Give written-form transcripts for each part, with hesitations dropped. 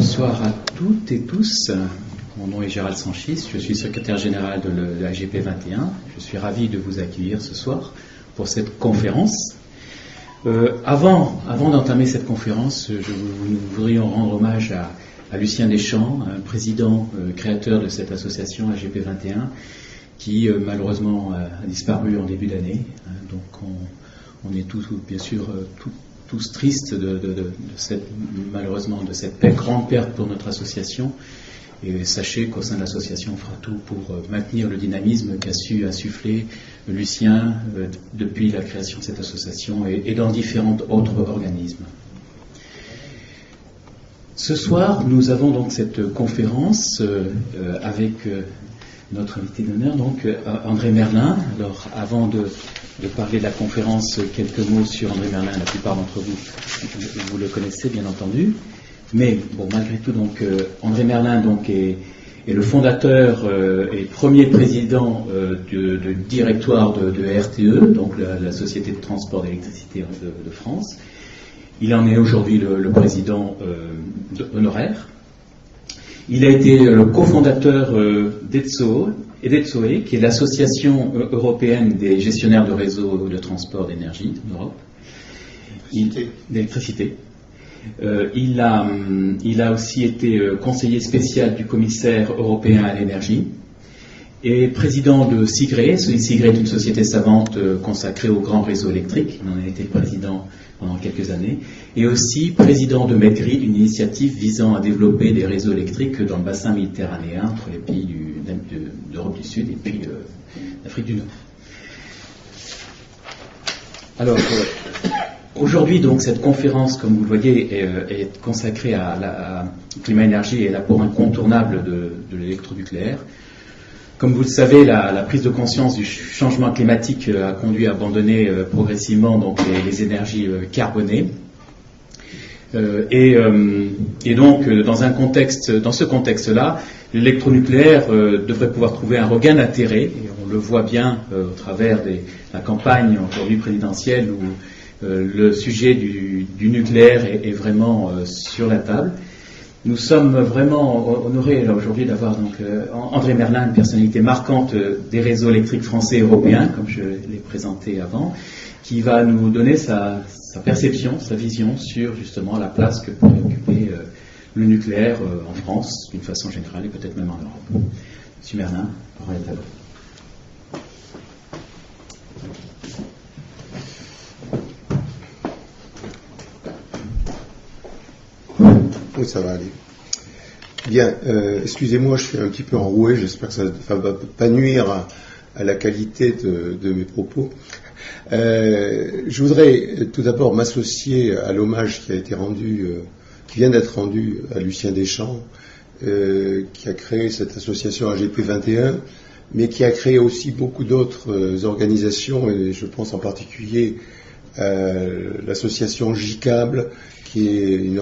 Bonsoir à toutes et tous. Mon nom est Gérald Sanchis, je suis secrétaire général de l'AGP 21. Je suis ravi de vous accueillir ce soir pour cette conférence. Avant d'entamer cette conférence, nous voudrions rendre hommage à Lucien Deschamps, un président créateur de cette association AGP 21, qui malheureusement a disparu en début d'année. Donc on est tous, bien sûr, tous tristes malheureusement de cette grande perte pour notre association. Et sachez qu'au sein de l'association, on fera tout pour maintenir le dynamisme qu'a su insuffler Lucien depuis la création de cette association et dans différents autres organismes. Ce soir, nous avons donc cette conférence avec notre invité d'honneur, donc André Merlin. Alors, avant de parler de la conférence, quelques mots sur André Merlin. La plupart d'entre vous le connaissez, bien entendu. Mais bon, malgré tout, donc André Merlin donc est le fondateur et premier président du directoire de RTE, donc la Société de transport d'électricité de France. Il en est aujourd'hui le président honoraire. Il a été le cofondateur d'ETSOE, qui est l'Association européenne des gestionnaires de réseaux de transport d'énergie en Europe, d'électricité. Il a aussi été conseiller spécial du commissaire européen à l'énergie et président de SIGRE. SIGRE est une société savante consacrée au grand réseau électrique. Il en a été président pendant quelques années. Et aussi président de MEDGRI, une initiative visant à développer des réseaux électriques dans le bassin méditerranéen entre les pays d'Europe du Sud et puis d'Afrique du Nord. Alors, aujourd'hui, donc, cette conférence, comme vous le voyez, est consacrée à climat-énergie et l'apport incontournable de l'électronucléaire. Comme vous le savez, la prise de conscience du changement climatique a conduit à abandonner progressivement donc, les énergies carbonées. Et donc, dans ce contexte-là, l'électronucléaire devrait pouvoir trouver un regain d'intérêt. Et on le voit bien au travers de la campagne aujourd'hui présidentielle où le sujet du nucléaire est vraiment sur la table. Nous sommes vraiment honorés aujourd'hui d'avoir donc André Merlin, une personnalité marquante des réseaux électriques français et européens, comme je l'ai présenté avant, qui va nous donner sa perception, sa vision sur justement la place que pourrait occuper le nucléaire en France, d'une façon générale, et peut-être même en Europe. Monsieur Merlin, la parole est à vous. Oui, ça va aller. Bien, excusez-moi, je suis un petit peu enroué, j'espère que ça ne va pas nuire à la qualité de mes propos. Je voudrais tout d'abord m'associer à l'hommage qui vient d'être rendu à Lucien Deschamps, qui a créé cette association AGP 21, mais qui a créé aussi beaucoup d'autres organisations, et je pense en particulier à l'association J-Câble, qui est une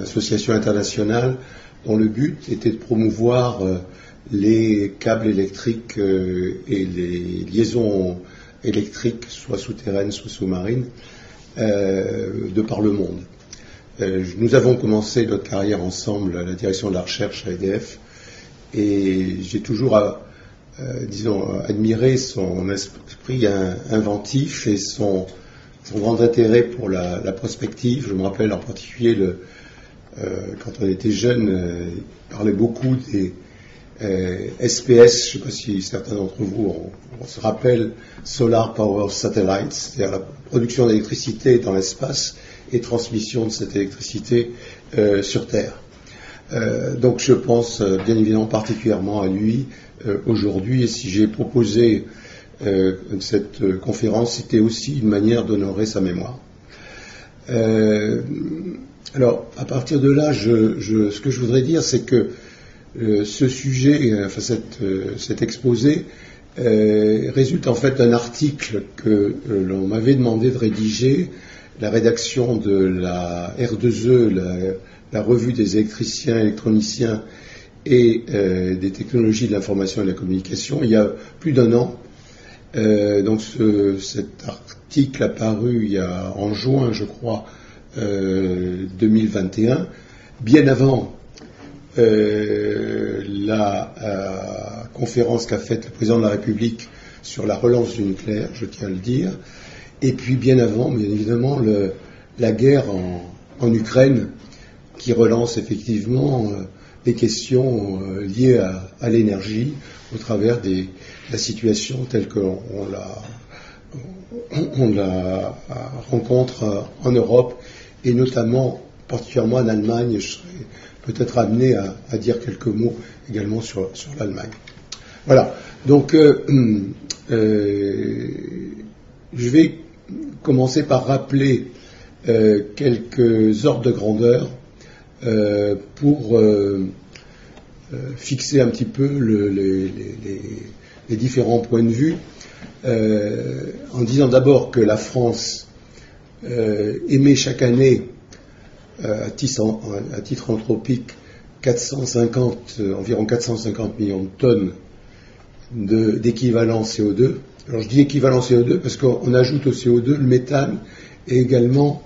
association internationale dont le but était de promouvoir les câbles électriques et les liaisons électriques, soit souterraines, soit sous-marines, de par le monde. Nous avons commencé notre carrière ensemble à la direction de la recherche à EDF, et j'ai toujours, admiré son esprit inventif et son grand intérêt pour la prospective. Je me rappelle en particulier, quand on était jeune, il parlait beaucoup des SPS, je ne sais pas si certains d'entre vous on se rappelle, Solar Power Satellites, c'est-à-dire la production d'électricité dans l'espace et transmission de cette électricité sur Terre. Donc je pense bien évidemment particulièrement à lui aujourd'hui, et si j'ai proposé cette conférence, c'était aussi une manière d'honorer sa mémoire. Alors, à partir de là, ce que je voudrais dire, c'est que ce sujet, cet exposé, résulte en fait d'un article que l'on m'avait demandé de rédiger, la rédaction de la R2E, la revue des électriciens, électroniciens et des technologies de l'information et de la communication, il y a plus d'un an. Donc cet article apparu en juin, je crois, 2021, bien avant la conférence qu'a faite le président de la République sur la relance du nucléaire, je tiens à le dire, et puis bien avant, bien évidemment, la guerre en Ukraine, qui relance effectivement des questions liées à l'énergie au travers de la situation telle qu'on la rencontre en Europe, et notamment, particulièrement en Allemagne. Je serais peut-être amené à dire quelques mots également sur l'Allemagne. Voilà. Donc, je vais commencer par rappeler quelques ordres de grandeur pour fixer un petit peu les différents points de vue, en disant d'abord que la France émet chaque année, à titre anthropique, environ 450 millions de tonnes d'équivalent CO2. Alors je dis équivalent CO2 parce qu'on ajoute au CO2 le méthane et également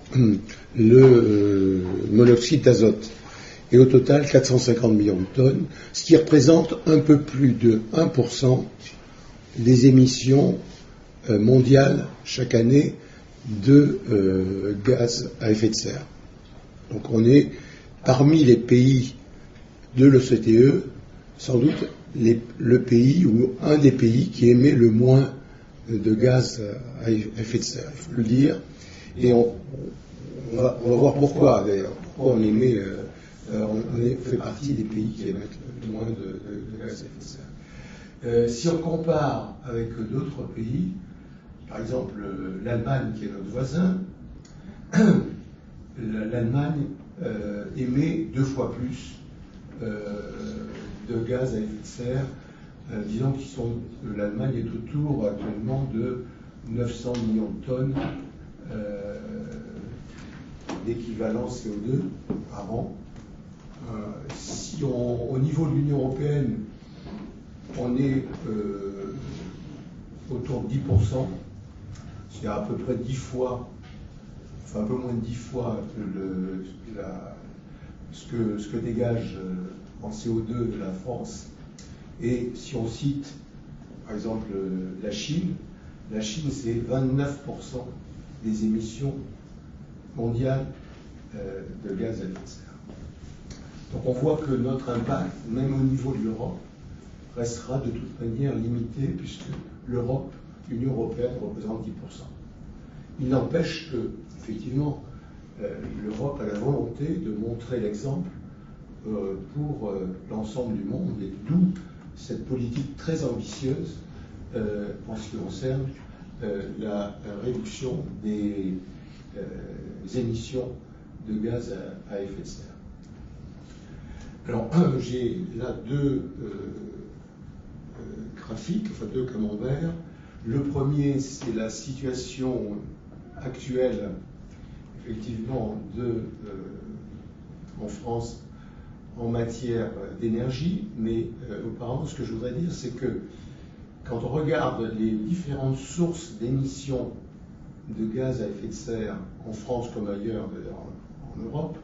le monoxyde d'azote. Et au total, 450 millions de tonnes, ce qui représente un peu plus de 1% des émissions mondiales chaque année de gaz à effet de serre. Donc on est parmi les pays de l'OCDE, sans doute le pays ou un des pays qui émet le moins de gaz à effet de serre, il faut le dire. Et on va voir pourquoi, d'ailleurs. Pourquoi on émet, on fait partie des pays qui émettent le moins de gaz à effet de serre. Si on compare avec d'autres pays, par exemple l'Allemagne qui est notre voisin, l'Allemagne émet 2 fois plus de gaz à effet de serre. Disons que l'Allemagne est autour actuellement de 900 millions de tonnes d'équivalent CO2 par an. Si au niveau de l'Union européenne, on est autour de 10%, c'est à peu près 10 fois, enfin un peu moins de 10 fois ce que dégage en CO2 la France. Et si on cite par exemple la Chine c'est 29% des émissions mondiales de gaz à effet de serre. Donc on voit que notre impact, même au niveau de l'Europe, restera de toute manière limité, puisque l'Union européenne représente 10%. Il n'empêche que, effectivement, l'Europe a la volonté de montrer l'exemple pour l'ensemble du monde, et d'où cette politique très ambitieuse en ce qui concerne la réduction des émissions de gaz à effet de serre. Alors, j'ai là deux graphiques, enfin 2 camemberts. Le premier, c'est la situation actuelle, effectivement, en France en matière d'énergie, mais auparavant, ce que je voudrais dire, c'est que quand on regarde les différentes sources d'émissions de gaz à effet de serre en France comme ailleurs, d'ailleurs en Europe,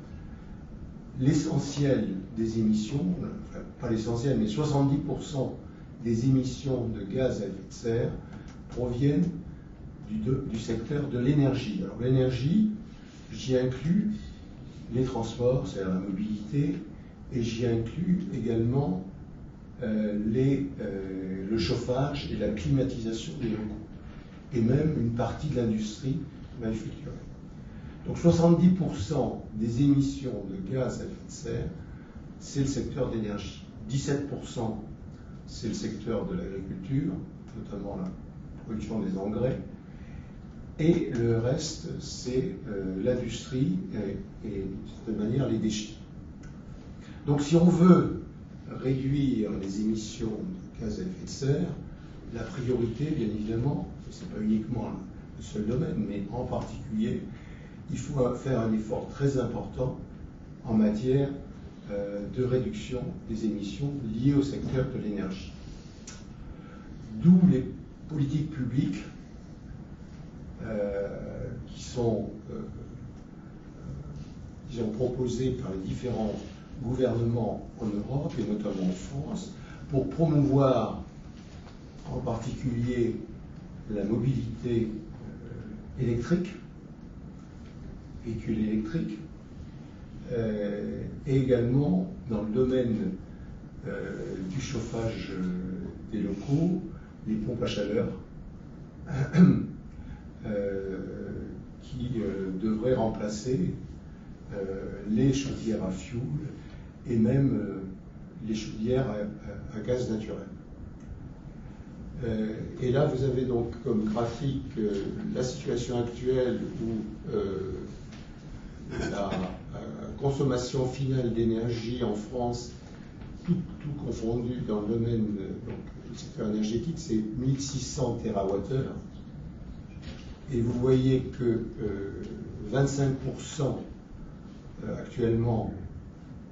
l'essentiel des émissions, enfin, pas l'essentiel, mais 70% des émissions de gaz à effet de serre proviennent du secteur de l'énergie. Alors l'énergie, j'y inclus les transports, c'est-à-dire la mobilité, et j'y inclus également le chauffage et la climatisation des locaux, et même une partie de l'industrie manufacturière. Donc 70% des émissions de gaz à effet de serre, c'est le secteur d'énergie. 17%, c'est le secteur de l'agriculture, notamment la production des engrais. Et le reste, c'est l'industrie et d'une certaine manière les déchets. Donc si on veut réduire les émissions de gaz à effet de serre, la priorité, bien évidemment, ce n'est pas uniquement le seul domaine, mais en particulier, il faut faire un effort très important en matière de réduction des émissions liées au secteur de l'énergie. D'où les politiques publiques qui sont disons, proposées par les différents gouvernements en Europe et notamment en France pour promouvoir en particulier la mobilité électrique, véhicules électriques, et également dans le domaine du chauffage des locaux, les pompes à chaleur, qui devraient remplacer les chaudières à fioul et même les chaudières à gaz naturel. Et là, vous avez donc comme graphique la situation actuelle où la consommation finale d'énergie en France, tout confondu dans le domaine du secteur énergétique, c'est 1600 TWh. Et vous voyez que 25% actuellement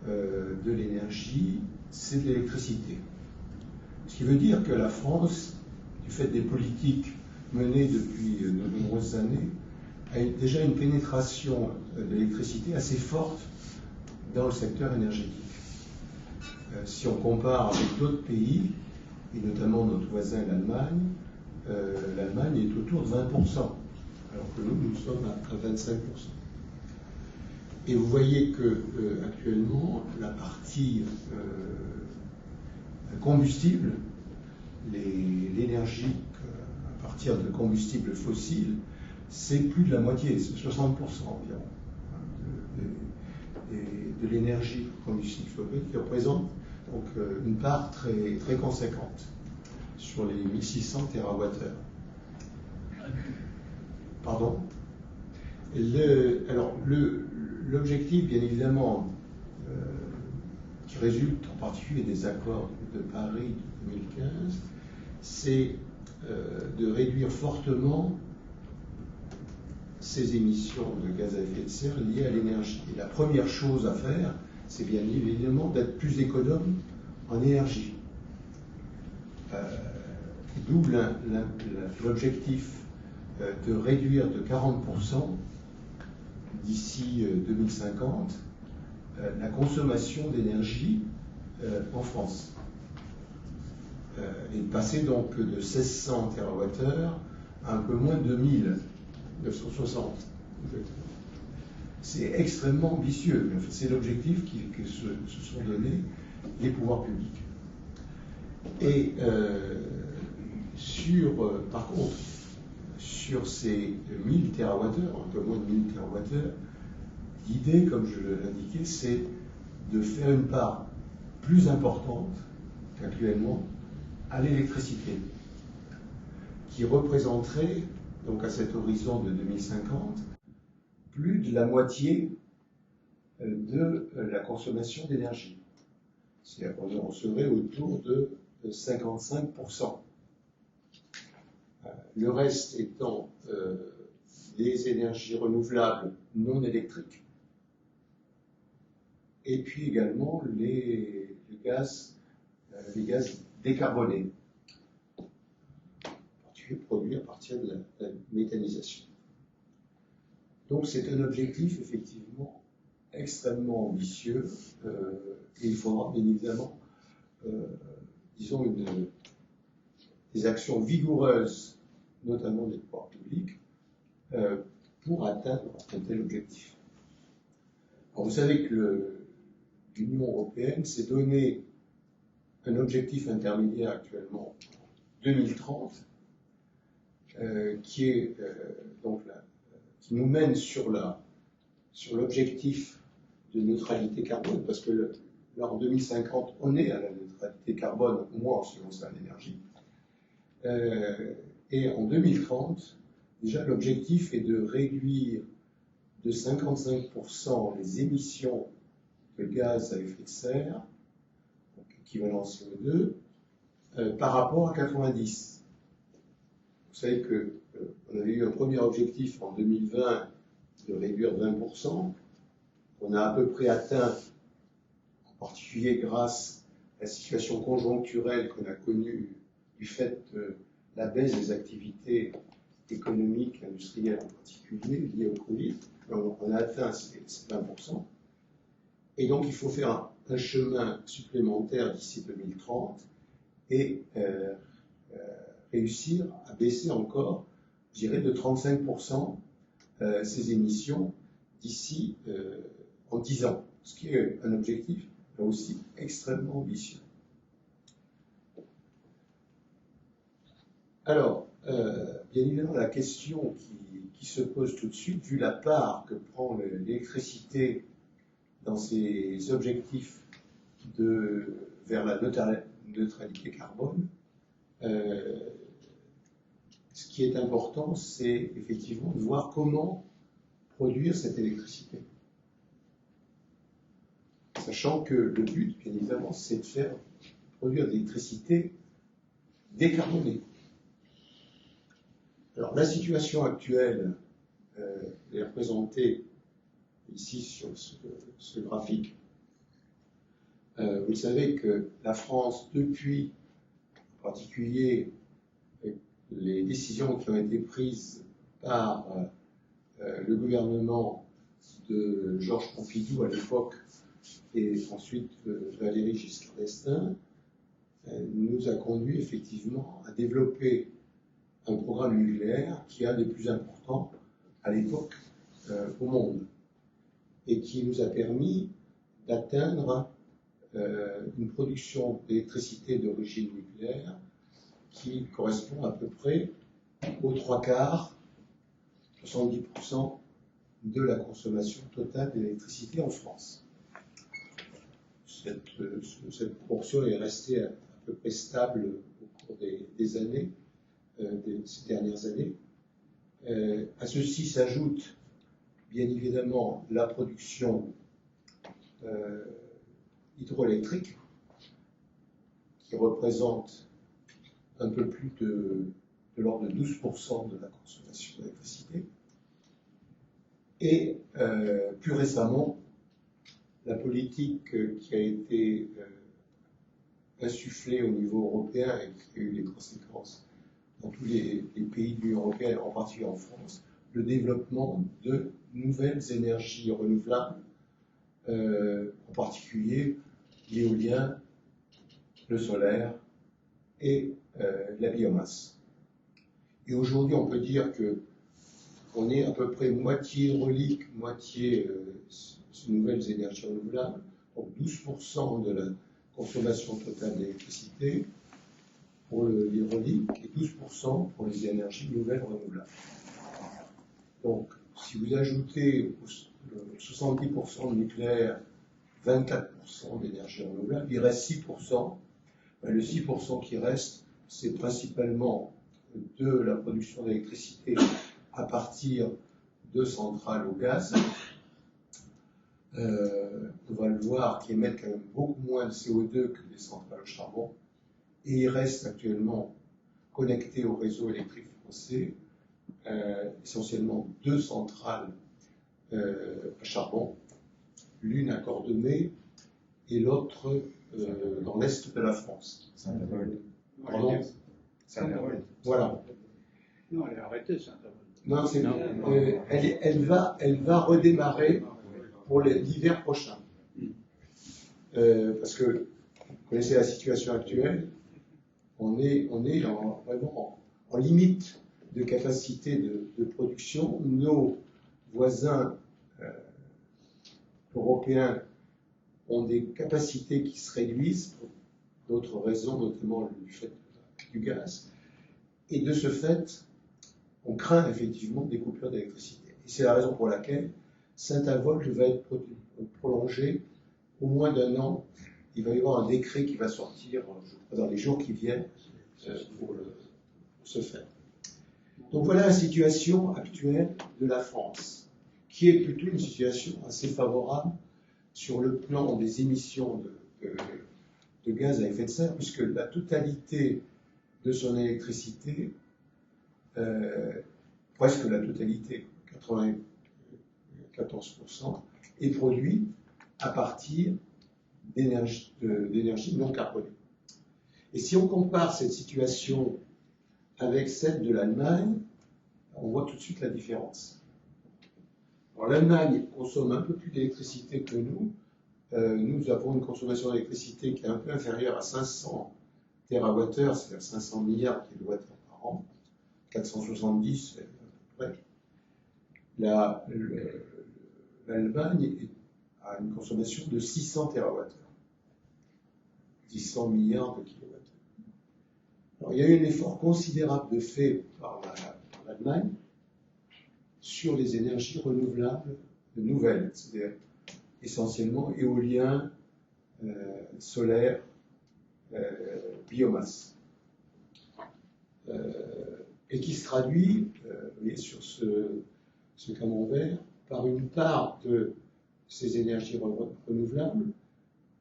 de l'énergie, c'est de l'électricité. Ce qui veut dire que la France, du fait des politiques menées depuis de nombreuses années, a déjà une pénétration de l'électricité assez forte dans le secteur énergétique. Si on compare avec d'autres pays, et notamment notre voisin l'Allemagne, l'Allemagne est autour de 20%, alors que nous sommes à 25%. Et vous voyez que actuellement, la partie combustible, l'énergie à partir de combustibles fossiles, c'est plus de la moitié, c'est 60% environ de l'énergie combustible qui représente donc une part très, très conséquente sur les 1600 TWh. Pardon. L'objectif, bien évidemment, qui résulte en particulier des accords de Paris de 2015, c'est de réduire fortement ces émissions de gaz à effet de serre liées à l'énergie. Et la première chose à faire, c'est bien évidemment d'être plus économe en énergie. D'où l'objectif de réduire de 40% d'ici 2050 la consommation d'énergie en France. Et de passer donc de 1600 TWh à un peu moins de 1960. C'est extrêmement ambitieux. C'est l'objectif que se sont donnés les pouvoirs publics. Et par contre, sur ces 1000 TWh, un peu moins de 1000 TWh, l'idée, comme je l'indiquais, c'est de faire une part plus importante qu'actuellement à l'électricité, qui représenterait, donc à cet horizon de 2050, plus de la moitié de la consommation d'énergie. C'est-à-dire qu'on serait autour de 55%. Le reste étant des énergies renouvelables non électriques, et puis également les gaz décarbonés, produits à partir de la méthanisation. Donc c'est un objectif effectivement extrêmement ambitieux, et il faudra bien évidemment, disons, des actions vigoureuses, notamment des pouvoirs publics, pour atteindre un tel objectif. Alors, vous savez que l'Union européenne s'est donné un objectif intermédiaire actuellement, 2030, qui nous mène sur l'objectif de neutralité carbone, parce que là, en 2050, on est à la neutralité carbone, au moins en ce qui concerne l'énergie. Et en 2030, déjà, l'objectif est de réduire de 55% les émissions de gaz à effet de serre, donc équivalent CO2, par rapport à 90. Vous savez qu'on avait eu un premier objectif en 2020 de réduire de 20%. On a à peu près atteint, en particulier grâce à la situation conjoncturelle qu'on a connue du fait de la baisse des activités économiques, industrielles en particulier, liées au Covid. On a atteint ces 20%. Et donc il faut faire un chemin supplémentaire d'ici 2030 et réussir à baisser encore, je dirais, de 35% ces émissions d'ici en 10 ans, ce qui est un objectif là aussi extrêmement ambitieux. Alors, bien évidemment, la question qui se pose tout de suite, vu la part que prend l'électricité dans ces objectifs vers la neutralité carbone, ce qui est important, c'est effectivement de voir comment produire cette électricité. Sachant que le but, bien évidemment, c'est de faire produire de l'électricité décarbonée. Alors, la situation actuelle est représentée ici sur ce graphique. Vous savez que la France, depuis en particulier les décisions qui ont été prises par le gouvernement de Georges Pompidou à l'époque et ensuite Valéry Giscard d'Estaing, nous a conduit effectivement à développer un programme nucléaire qui est un des plus importants à l'époque au monde et qui nous a permis d'atteindre une production d'électricité d'origine nucléaire qui correspond à peu près aux 3/4, 70% de la consommation totale d'électricité en France. Cette proportion est restée à peu près stable au cours des années, ces dernières années. À ceci s'ajoute bien évidemment la production hydroélectrique qui représente un peu plus de l'ordre de 12% de la consommation d'électricité. Et plus récemment, la politique qui a été insufflée au niveau européen et qui a eu des conséquences dans tous les pays de l'Union européenne, en particulier en France, le développement de nouvelles énergies renouvelables, en particulier l'éolien, le solaire et la biomasse. Et aujourd'hui, on peut dire qu'on est à peu près moitié hydraulique, moitié nouvelles énergies renouvelables, donc 12% de la consommation totale d'électricité pour l'hydraulique et 12% pour les énergies nouvelles renouvelables. Donc, si vous ajoutez 70% de nucléaire, 24% d'énergie renouvelable, il reste 6%. Le 6% qui reste, c'est principalement de la production d'électricité à partir de centrales au gaz. On va le voir, qui émettent quand même beaucoup moins de CO2 que les centrales au charbon. Et il reste actuellement connecté au réseau électrique français essentiellement 2 centrales à charbon, l'une à Cordemais et l'autre dans l'est de la France. Pardon ? Voilà. Non, elle est arrêtée, Saint-Avold. Non, elle va redémarrer pour l'hiver prochain. Parce que vous connaissez la situation actuelle, on est vraiment en limite de capacité de production. Nos voisins européens ont des capacités qui se réduisent pour d'autres raisons, notamment du fait du gaz. Et de ce fait, on craint effectivement des coupures d'électricité. Et c'est la raison pour laquelle Saint-Avold va être prolongé au moins d'1 an. Il va y avoir un décret qui va sortir, je crois, dans les jours qui viennent pour ce faire. Donc voilà la situation actuelle de la France, qui est plutôt une situation assez favorable sur le plan des émissions de gaz à effet de serre, puisque la totalité de son électricité, presque la totalité, 94%, est produite à partir d'énergie non carbonée. Et si on compare cette situation avec celle de l'Allemagne, on voit tout de suite la différence. Alors l'Allemagne consomme un peu plus d'électricité que nous, nous avons une consommation d'électricité qui est un peu inférieure à 500 TWh, c'est-à-dire 500 milliards de kilowattheures par an, 470 à peu près. L'Allemagne a une consommation de 600 TWh, 600 milliards de kilowattheures. Alors, il y a eu un effort considérable de fait par l'Allemagne sur les énergies renouvelables nouvelles, c'est-à-dire essentiellement éolien, solaire, biomasse, et qui se traduit, vous voyez, sur ce camembert par une part de ces énergies renouvelables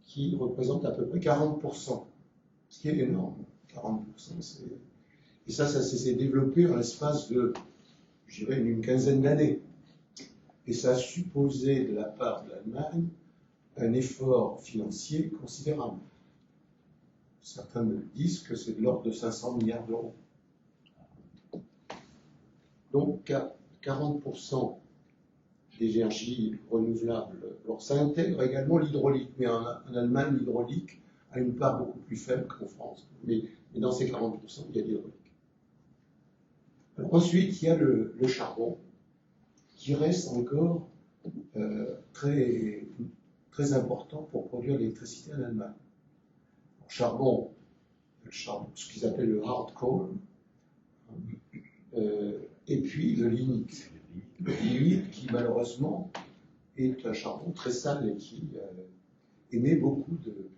qui représente à peu près 40%, ce qui est énorme. 40%, et ça s'est développé en l'espace de, je dirais, une quinzaine d'années. Et ça a supposé de la part de l'Allemagne un effort financier considérable. Certains me disent que c'est de l'ordre de 500 milliards d'euros. Donc 40% d'énergie renouvelable. Alors ça intègre également l'hydraulique, mais en Allemagne, l'hydraulique a une part beaucoup plus faible qu'en France. Mais dans ces 40%, il y a l'hydraulique. Alors ensuite, il y a le charbon, qui reste encore très, très important pour produire l'électricité en Allemagne. Le charbon, ce qu'ils appellent le hard coal, et puis le lignite. Le lignite qui malheureusement est un charbon très sale et qui émet beaucoup de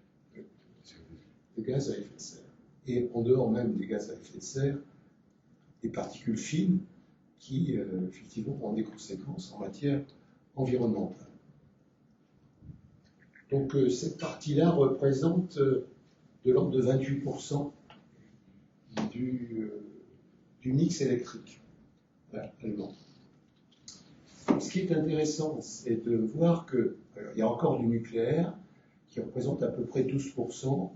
gaz à effet de serre. Et en dehors même des gaz à effet de serre, des particules fines qui effectivement ont des conséquences en matière environnementale. Donc cette partie-là représente de l'ordre de 28% du mix électrique allemand. Ce qui est intéressant, c'est de voir qu'il y a encore du nucléaire qui représente à peu près 12%,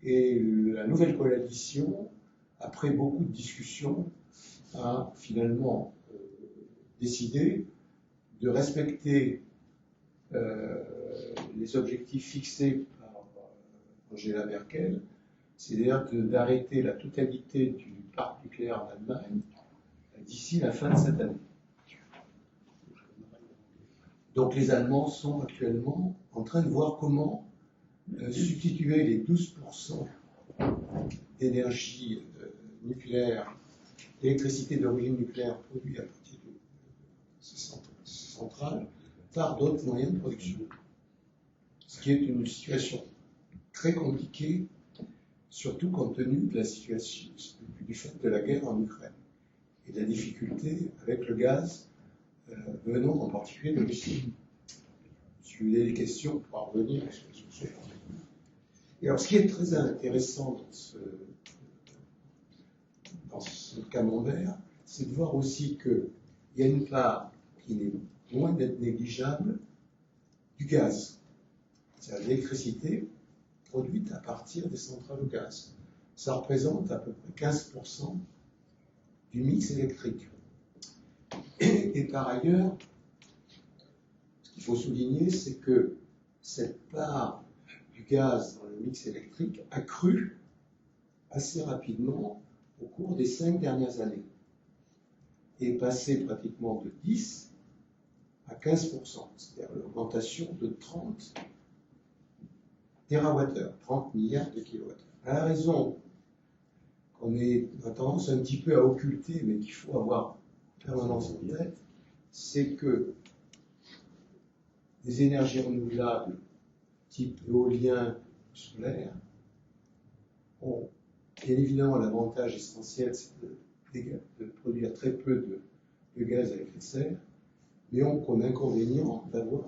et la nouvelle coalition, après beaucoup de discussions, a finalement décidé de respecter les objectifs fixés par Angela Merkel, c'est-à-dire d'arrêter la totalité du parc nucléaire en Allemagne d'ici la fin de cette année. Donc les Allemands sont actuellement en train de voir comment substituer les 12% d'énergie nucléaire, d'électricité d'origine nucléaire produite à partir de ces centrales par d'autres moyens de production. Ce qui est une situation très compliquée, surtout compte tenu de la situation du fait de la guerre en Ukraine et de la difficulté avec le gaz venant en particulier de Russie. Si vous avez des questions, on pourra revenir sur ce point. Et alors, ce qui est très intéressant dans ce camembert, c'est de voir aussi qu'il y a une part qui n'est loin d'être négligeable du gaz, c'est-à-dire l'électricité produite à partir des centrales au gaz. Ça représente à peu près 15% du mix électrique. Et par ailleurs, ce qu'il faut souligner, c'est que cette part du gaz dans le mix électrique a cru assez rapidement au cours des 5 dernières années et est passé pratiquement de 10 à 15%, c'est-à-dire l'augmentation de 30 TWh, 30 milliards de kilowattheures. La raison qu'on a tendance un petit peu à occulter, mais qu'il faut avoir en permanence en tête, c'est que les énergies renouvelables type éolien, solaire, ont bien évidemment l'avantage essentiel, c'est de produire très peu de gaz à effet de serre, mais ont comme inconvénient d'avoir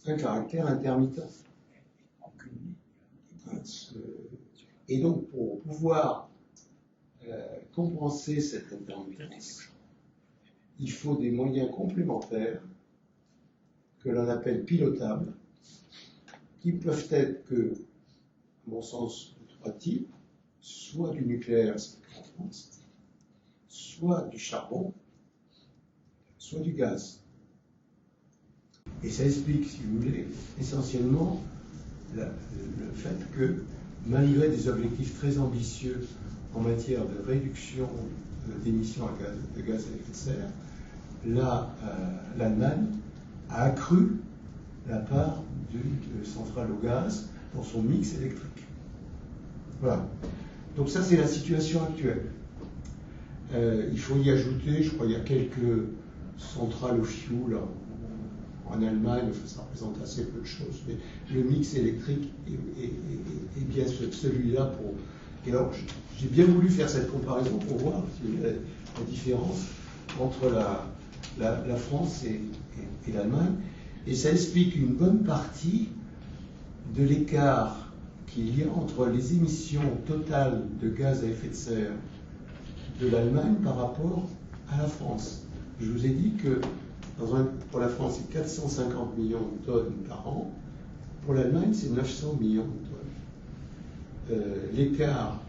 un caractère intermittent. Et donc, pour pouvoir compenser cette intermittence, il faut des moyens complémentaires que l'on appelle pilotables, qui peuvent être que, à mon sens, de 3 types, soit du nucléaire, c'est en France, soit du charbon, soit du gaz. Et ça explique, si vous voulez, essentiellement le fait que, malgré des objectifs très ambitieux en matière de réduction d'émissions de gaz à effet de serre, l'Allemagne a accru la part d'une centrale au gaz dans son mix électrique. Voilà. Donc ça, c'est la situation actuelle. Il faut y ajouter, je crois, il y a quelques centrales au fioul en Allemagne, ça représente assez peu de choses, mais le mix électrique est bien celui-là pour... Et alors, j'ai bien voulu faire cette comparaison pour voir la différence entre la France et l'Allemagne, et ça explique une bonne partie de l'écart qu'il y a entre les émissions totales de gaz à effet de serre de l'Allemagne par rapport à la France. Je vous ai dit que pour la France, c'est 450 millions de tonnes par an. Pour l'Allemagne, c'est 900 millions de tonnes. L'écart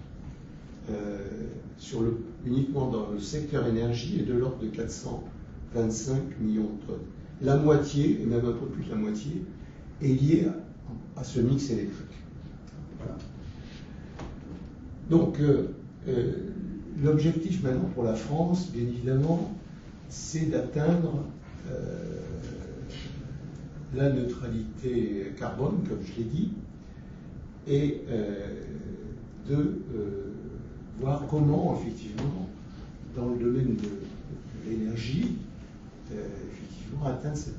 uniquement dans le secteur énergie est de l'ordre de 425 millions de tonnes. La moitié, et même un peu plus de la moitié, est liée à ce mix électrique. Voilà. Donc, l'objectif maintenant pour la France, bien évidemment, c'est d'atteindre la neutralité carbone, comme je l'ai dit, et de voir comment, effectivement, dans le domaine de l'énergie, effectivement, atteindre cette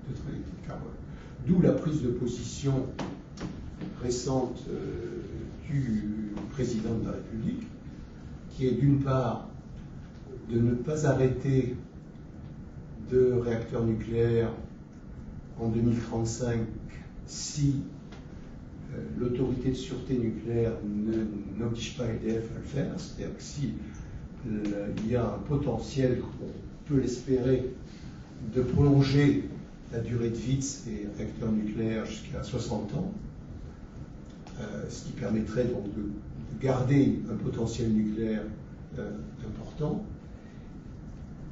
neutralité carbone. D'où la prise de position récente du président de la République, qui est d'une part de ne pas arrêter de réacteurs nucléaires en 2035 si l'autorité de sûreté nucléaire n'oblige pas EDF à le faire, c'est-à-dire que si il y a un potentiel, on peut l'espérer, de prolonger la durée de vie de ces réacteurs nucléaires jusqu'à 60 ans, ce qui permettrait donc de garder un potentiel nucléaire important,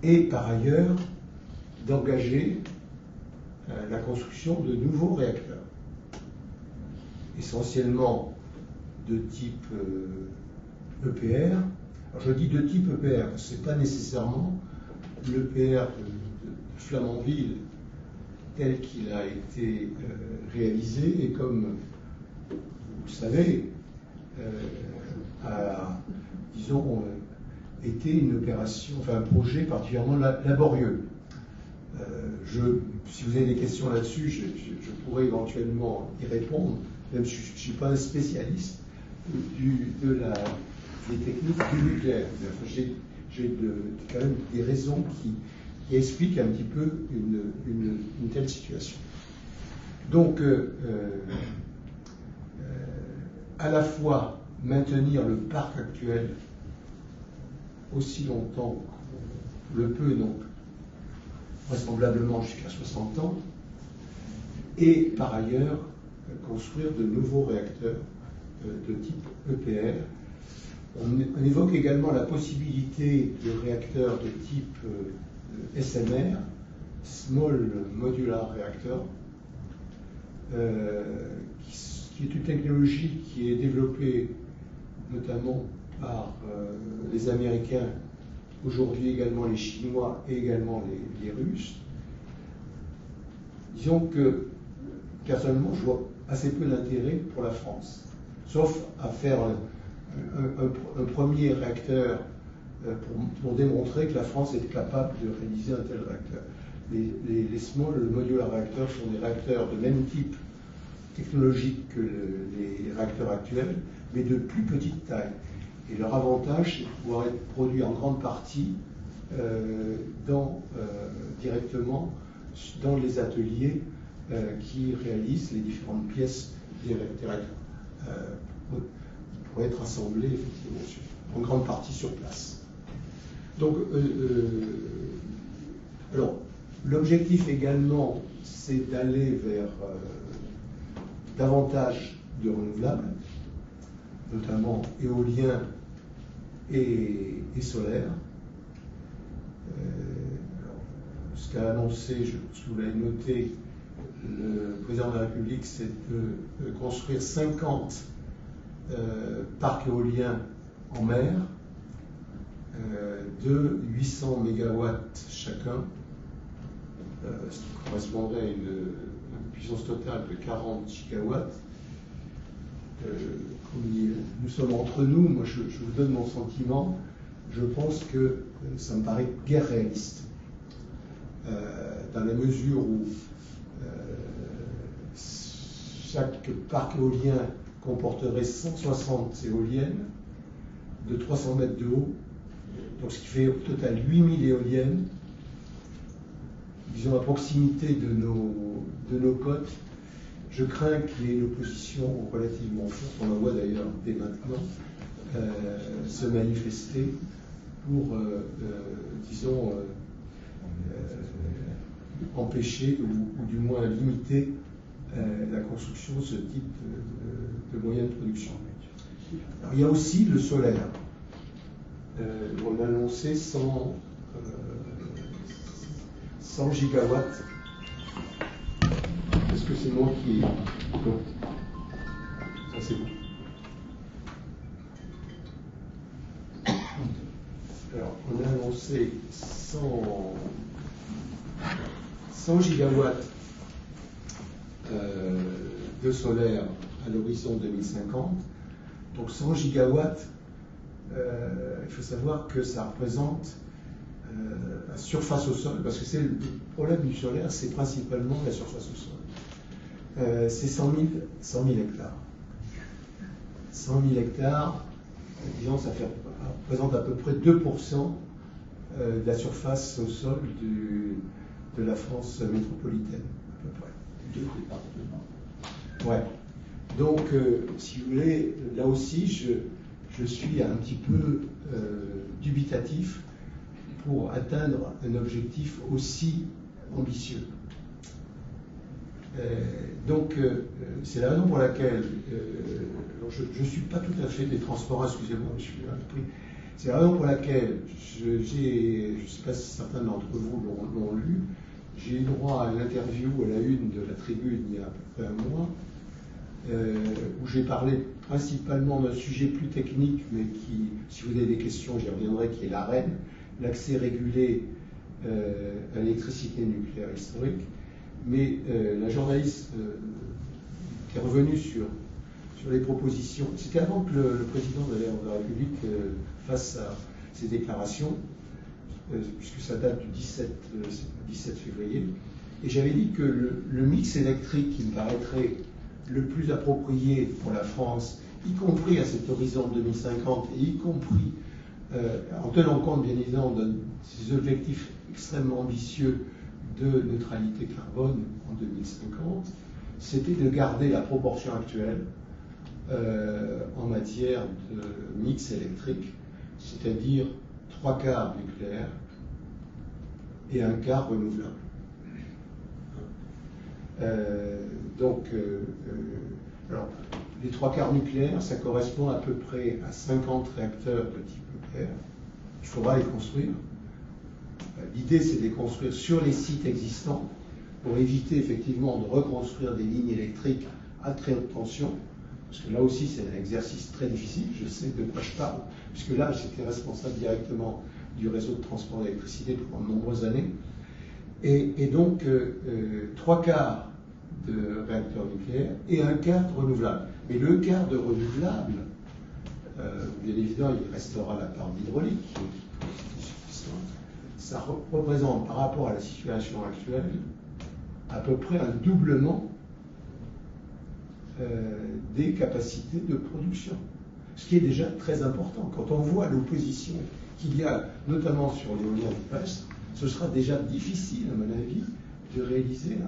et par ailleurs d'engager la construction de nouveaux réacteurs, essentiellement de type EPR. Alors je dis de type EPR, ce n'est pas nécessairement l'EPR de Flamanville tel qu'il a été réalisé, et comme vous le savez, a, disons, été une opération, enfin un projet particulièrement laborieux. Si vous avez des questions là-dessus, je pourrais éventuellement y répondre, même si je ne suis pas un spécialiste des techniques du nucléaire. Enfin, j'ai quand même des raisons qui expliquent un petit peu une telle situation. Donc, à la fois maintenir le parc actuel aussi longtemps qu'on le peut, donc vraisemblablement jusqu'à 60 ans, et par ailleurs construire de nouveaux réacteurs de type EPR. On évoque également la possibilité de réacteurs de type SMR, Small Modular Reactor, qui est une technologie qui est développée notamment par les Américains, aujourd'hui également les Chinois et également les Russes. Disons que, personnellement, je vois assez peu d'intérêt pour la France, sauf à faire un premier réacteur pour démontrer que la France est capable de réaliser un tel réacteur. Les small modular réacteurs sont des réacteurs de même type technologique que les réacteurs actuels, mais de plus petite taille. Et leur avantage, c'est de pouvoir être produit en grande partie directement dans les ateliers qui réalisent les différentes pièces des réacteurs pour être assemblés effectivement en grande partie sur place. Donc, alors, l'objectif également, c'est d'aller vers davantage de renouvelables, notamment éolien et solaire. ce qu'a annoncé, je pense que vous l'avez noté, le président de la République, c'est de construire 50 parcs éoliens en mer, de 800 mégawatts chacun, ce qui correspondrait à une puissance totale de 40 gigawatts. Nous sommes entre nous, moi je vous donne mon sentiment, je pense que ça me paraît guère réaliste. Dans la mesure où chaque parc éolien comporterait 160 éoliennes de 300 mètres de haut, donc ce qui fait au total 8000 éoliennes, disons à proximité de nos côtes. Je crains qu'il y ait une opposition relativement forte, on la voit d'ailleurs dès maintenant, se manifester pour, disons, empêcher ou du moins limiter la construction de ce type de moyens de production. Alors, il y a aussi le solaire. On a annoncé 100 gigawatts. Est-ce que c'est moi qui... Non. Ça c'est bon. Alors, on a annoncé 100 gigawatts de solaire à l'horizon 2050. Donc 100 gigawatts, il faut savoir que ça représente la surface au sol, parce que c'est le problème du solaire, c'est principalement la surface au sol. C'est 100 000 hectares. 100 000 hectares, disons, ça représente à peu près 2% de la surface au sol de la France métropolitaine, à peu près. 2 départements. Ouais. Donc, si vous voulez, là aussi, je suis un petit peu dubitatif pour atteindre un objectif aussi ambitieux. Donc, c'est la raison pour laquelle je ne suis pas tout à fait des transports, excusez-moi, je suis à pris. C'est la raison pour laquelle je ne sais pas si certains d'entre vous l'ont lu, j'ai eu droit à une interview à la une de la Tribune il y a à peu près un mois, où j'ai parlé principalement d'un sujet plus technique, mais qui, si vous avez des questions, j'y reviendrai, qui est l'AREN, l'accès régulé à l'électricité nucléaire historique. Mais la journaliste qui est revenue sur les propositions, c'était avant que le président de la République fasse ses déclarations, puisque ça date du 17 février, et j'avais dit que le mix électrique qui me paraîtrait le plus approprié pour la France, y compris à cet horizon 2050, et y compris en tenant compte bien évidemment de ces objectifs extrêmement ambitieux de neutralité carbone en 2050, c'était de garder la proportion actuelle en matière de mix électrique, c'est-à-dire 3/4 nucléaire et 1/4 renouvelable. Alors, les 3/4 nucléaires, ça correspond à peu près à 50 réacteurs de type EPR. Il faudra les construire. L'idée, c'est de les construire sur les sites existants pour éviter effectivement de reconstruire des lignes électriques à très haute tension. Parce que là aussi, c'est un exercice très difficile. Je sais de quoi je parle, puisque là, j'étais responsable directement du réseau de transport d'électricité pendant de nombreuses années. Et donc, 3/4 de réacteurs nucléaires et 1/4 de renouvelables. Mais le quart de renouvelables, bien évidemment, il restera la part d'hydraulique, ça représente par rapport à la situation actuelle à peu près un doublement des capacités de production. Ce qui est déjà très important. Quand on voit l'opposition qu'il y a, notamment sur l'éolien terrestre, ce sera déjà difficile, à mon avis, de réaliser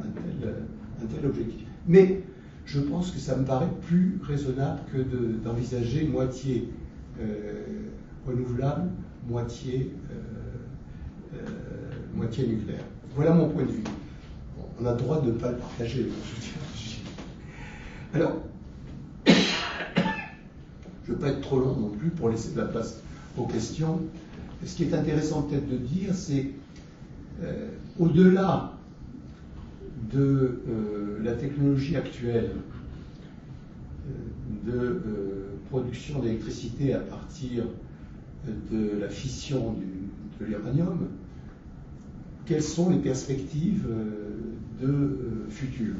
un tel objectif. Mais je pense que ça me paraît plus raisonnable que d'envisager moitié renouvelable, moitié nucléaire. Voilà mon point de vue. On a le droit de ne pas le partager, je tiens. Alors, je ne veux pas être trop long non plus pour laisser de la place aux questions. Ce qui est intéressant peut-être de dire, c'est Au-delà de la technologie actuelle de production d'électricité à partir de la fission de l'uranium, quelles sont les perspectives de futur?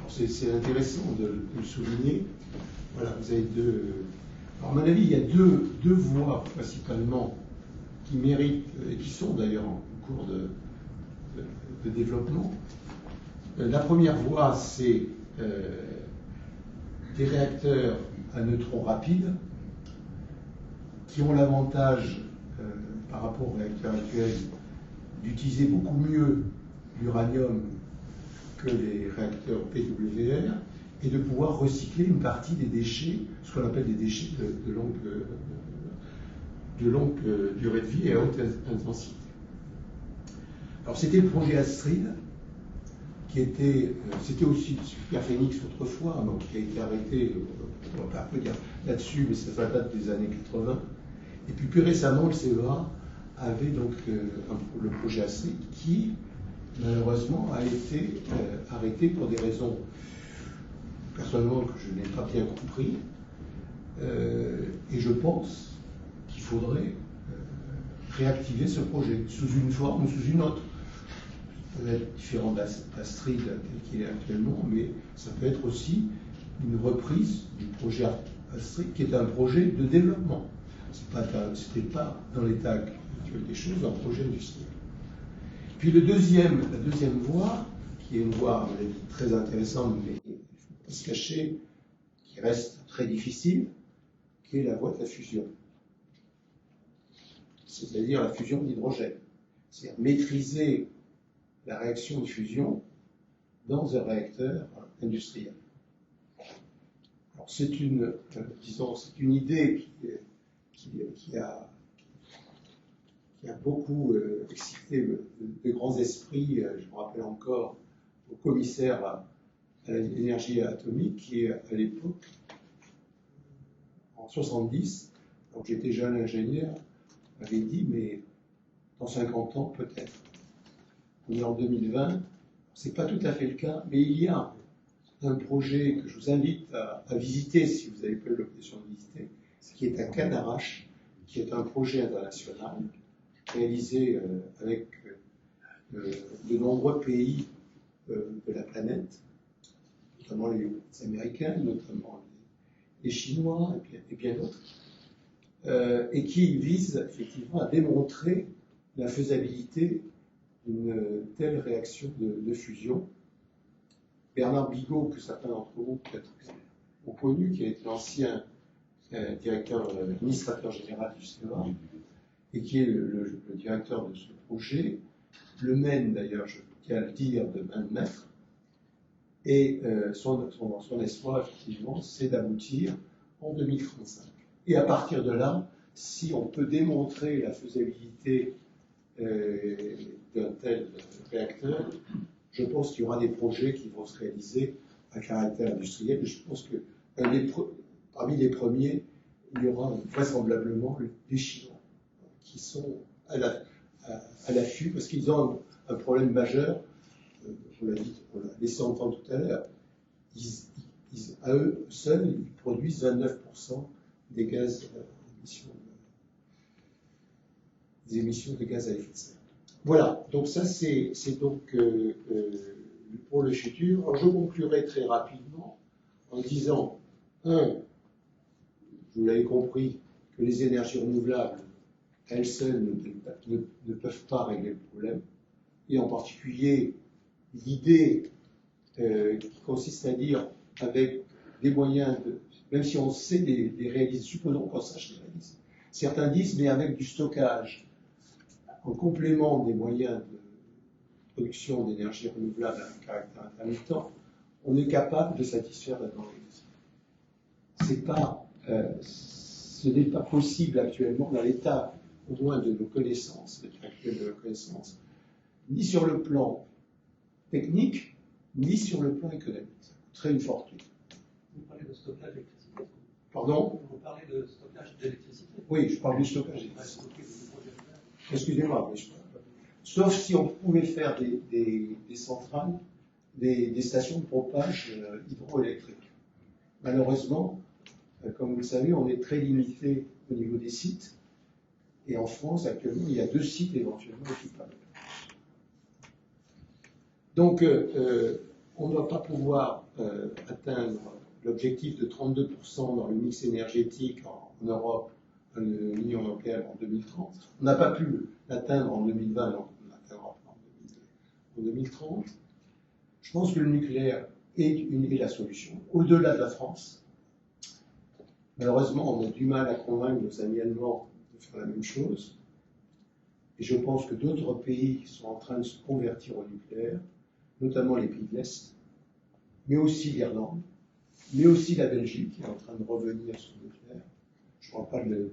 C'est intéressant de le souligner. Voilà, vous avez deux. Alors, à mon avis, il y a deux voies principalement qui méritent, et qui sont d'ailleurs en cours de développement. La première voie, c'est des réacteurs à neutrons rapides qui ont l'avantage, par rapport aux réacteurs actuels, d'utiliser beaucoup mieux l'uranium que les réacteurs PWR et de pouvoir recycler une partie des déchets, ce qu'on appelle des déchets de longue durée de vie et à haute intensité. Alors c'était le projet Astrid, qui était, c'était aussi le Superphénix autrefois, donc qui a été arrêté, on va pas dire là-dessus, mais ça date des années 80. Et puis plus récemment, le CEA avait donc le projet Astrid qui, malheureusement, a été arrêté pour des raisons, personnellement, que je n'ai pas bien compris. Et je pense qu'il faudrait réactiver ce projet, sous une forme ou sous une autre. Ça peut être différent d'Astrid tel qu'il est actuellement, mais ça peut être aussi une reprise du projet Astrid, qui est un projet de développement. Ce n'était pas, dans l'état actuel des choses, un projet industriel. Puis la deuxième voie, qui est une voie, à mon avis, très intéressante, mais il ne faut pas se cacher, qui reste très difficile, qui est la voie de la fusion. C'est-à-dire la fusion d'hydrogène. C'est-à-dire maîtriser la réaction de fusion dans un réacteur industriel. Alors c'est une idée qui a beaucoup excité de grands esprits. Je me rappelle encore au commissaire à l'énergie atomique qui, à l'époque, en 70, donc j'étais jeune ingénieur, m'avait dit, mais dans 50 ans peut-être. On est en 2020, c'est pas tout à fait le cas, mais il y a un projet que je vous invite à visiter si vous n'avez pas eu l'occasion de visiter, qui est à Cadarache, qui est un projet international réalisé avec de nombreux pays de la planète, notamment les Américains, notamment les Chinois et bien d'autres, et qui vise effectivement à démontrer la faisabilité d'une telle réaction de fusion. Bernard Bigot, que certains d'entre vous peut-être ont connu, qui a été l'ancien administrateur général du CEA, et qui est le directeur de ce projet, le mène d'ailleurs, je tiens à le dire, de main de maître, et son espoir, effectivement, c'est d'aboutir en 2035. Et à partir de là, si on peut démontrer la faisabilité d'un tel réacteur, je pense qu'il y aura des projets qui vont se réaliser à caractère industriel. Je pense que parmi les premiers, il y aura vraisemblablement les Chinois qui sont à l'affût parce qu'ils ont un problème majeur. On l'a laissé entendre tout à l'heure. À eux seuls, ils produisent 29% des émissions de gaz à effet de serre. Voilà, donc ça c'est donc pour le futur. Alors je conclurai très rapidement en disant, vous l'avez compris, que les énergies renouvelables, elles seules, ne peuvent pas régler le problème, et en particulier l'idée qui consiste à dire, avec des moyens, même si on sait les réaliser, supposons qu'on sache les réaliser, certains disent, mais avec du stockage, en complément des moyens de production d'énergie renouvelable à un caractère intermittent, on est capable de satisfaire la demande électrique. Ce n'est pas possible actuellement dans l'état, au moins de nos connaissances, l'état actuel de nos connaissances, ni sur le plan technique, ni sur le plan économique. Ça coûterait une fortune. Vous parlez de stockage d'électricité. Pardon ? Vous parlez de stockage d'électricité. Oui, je parle du stockage d'électricité. Excusez-moi, mais sauf si on pouvait faire des centrales, des stations de pompage hydroélectriques. Malheureusement, comme vous le savez, on est très limité au niveau des sites, et en France, actuellement, il y a 2 sites éventuellement équipables. Donc, on ne doit pas pouvoir atteindre l'objectif de 32% dans le mix énergétique en Europe, en Union européenne en 2030. On n'a pas pu l'atteindre en 2020, donc on l'atteindra en 2030. Je pense que le nucléaire est la solution, au-delà de la France. Malheureusement, on a du mal à convaincre nos amis allemands de faire la même chose. Et je pense que d'autres pays sont en train de se convertir au nucléaire, notamment les pays de l'Est, mais aussi l'Irlande, mais aussi la Belgique qui est en train de revenir sur le nucléaire. Je ne parle pas du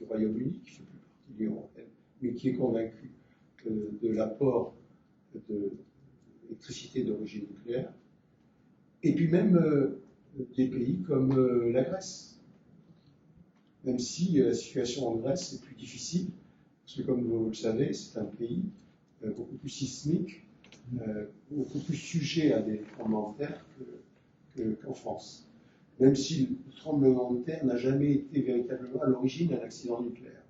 Royaume-Uni, qui ne fait plus partie de l'Union européenne, mais qui est convaincu de l'apport d'électricité d'origine nucléaire. Et puis même des pays comme la Grèce. Même si la situation en Grèce est plus difficile, parce que comme vous le savez, c'est un pays beaucoup plus sismique, beaucoup plus sujet à des tremblements de terre qu'en France. Même si le tremblement de terre n'a jamais été véritablement à l'origine d'un accident nucléaire.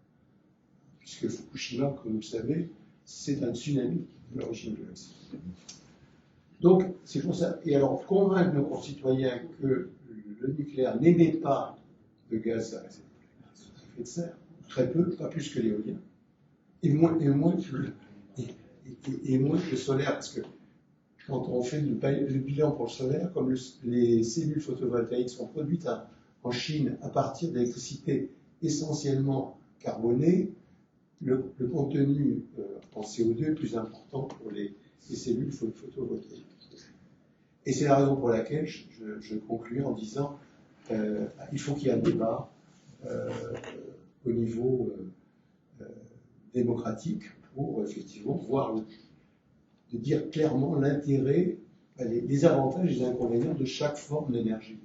Puisque Fukushima, comme vous le savez, c'est un tsunami à l'origine de l'accident. Donc, c'est pour ça. Et alors, convaincre nos concitoyens que le nucléaire n'émet pas de gaz à effet de serre, très peu, pas plus que l'éolien, et moins que le solaire, parce que quand on fait le bilan pour le solaire, comme les cellules photovoltaïques sont produites en Chine à partir d'électricité essentiellement carbonée, le contenu en CO2 est plus important pour les cellules photovoltaïques. Et c'est la raison pour laquelle je conclue en disant il faut qu'il y ait un débat au niveau démocratique pour effectivement voir, de dire clairement l'intérêt, les avantages et les inconvénients de chaque forme d'énergie.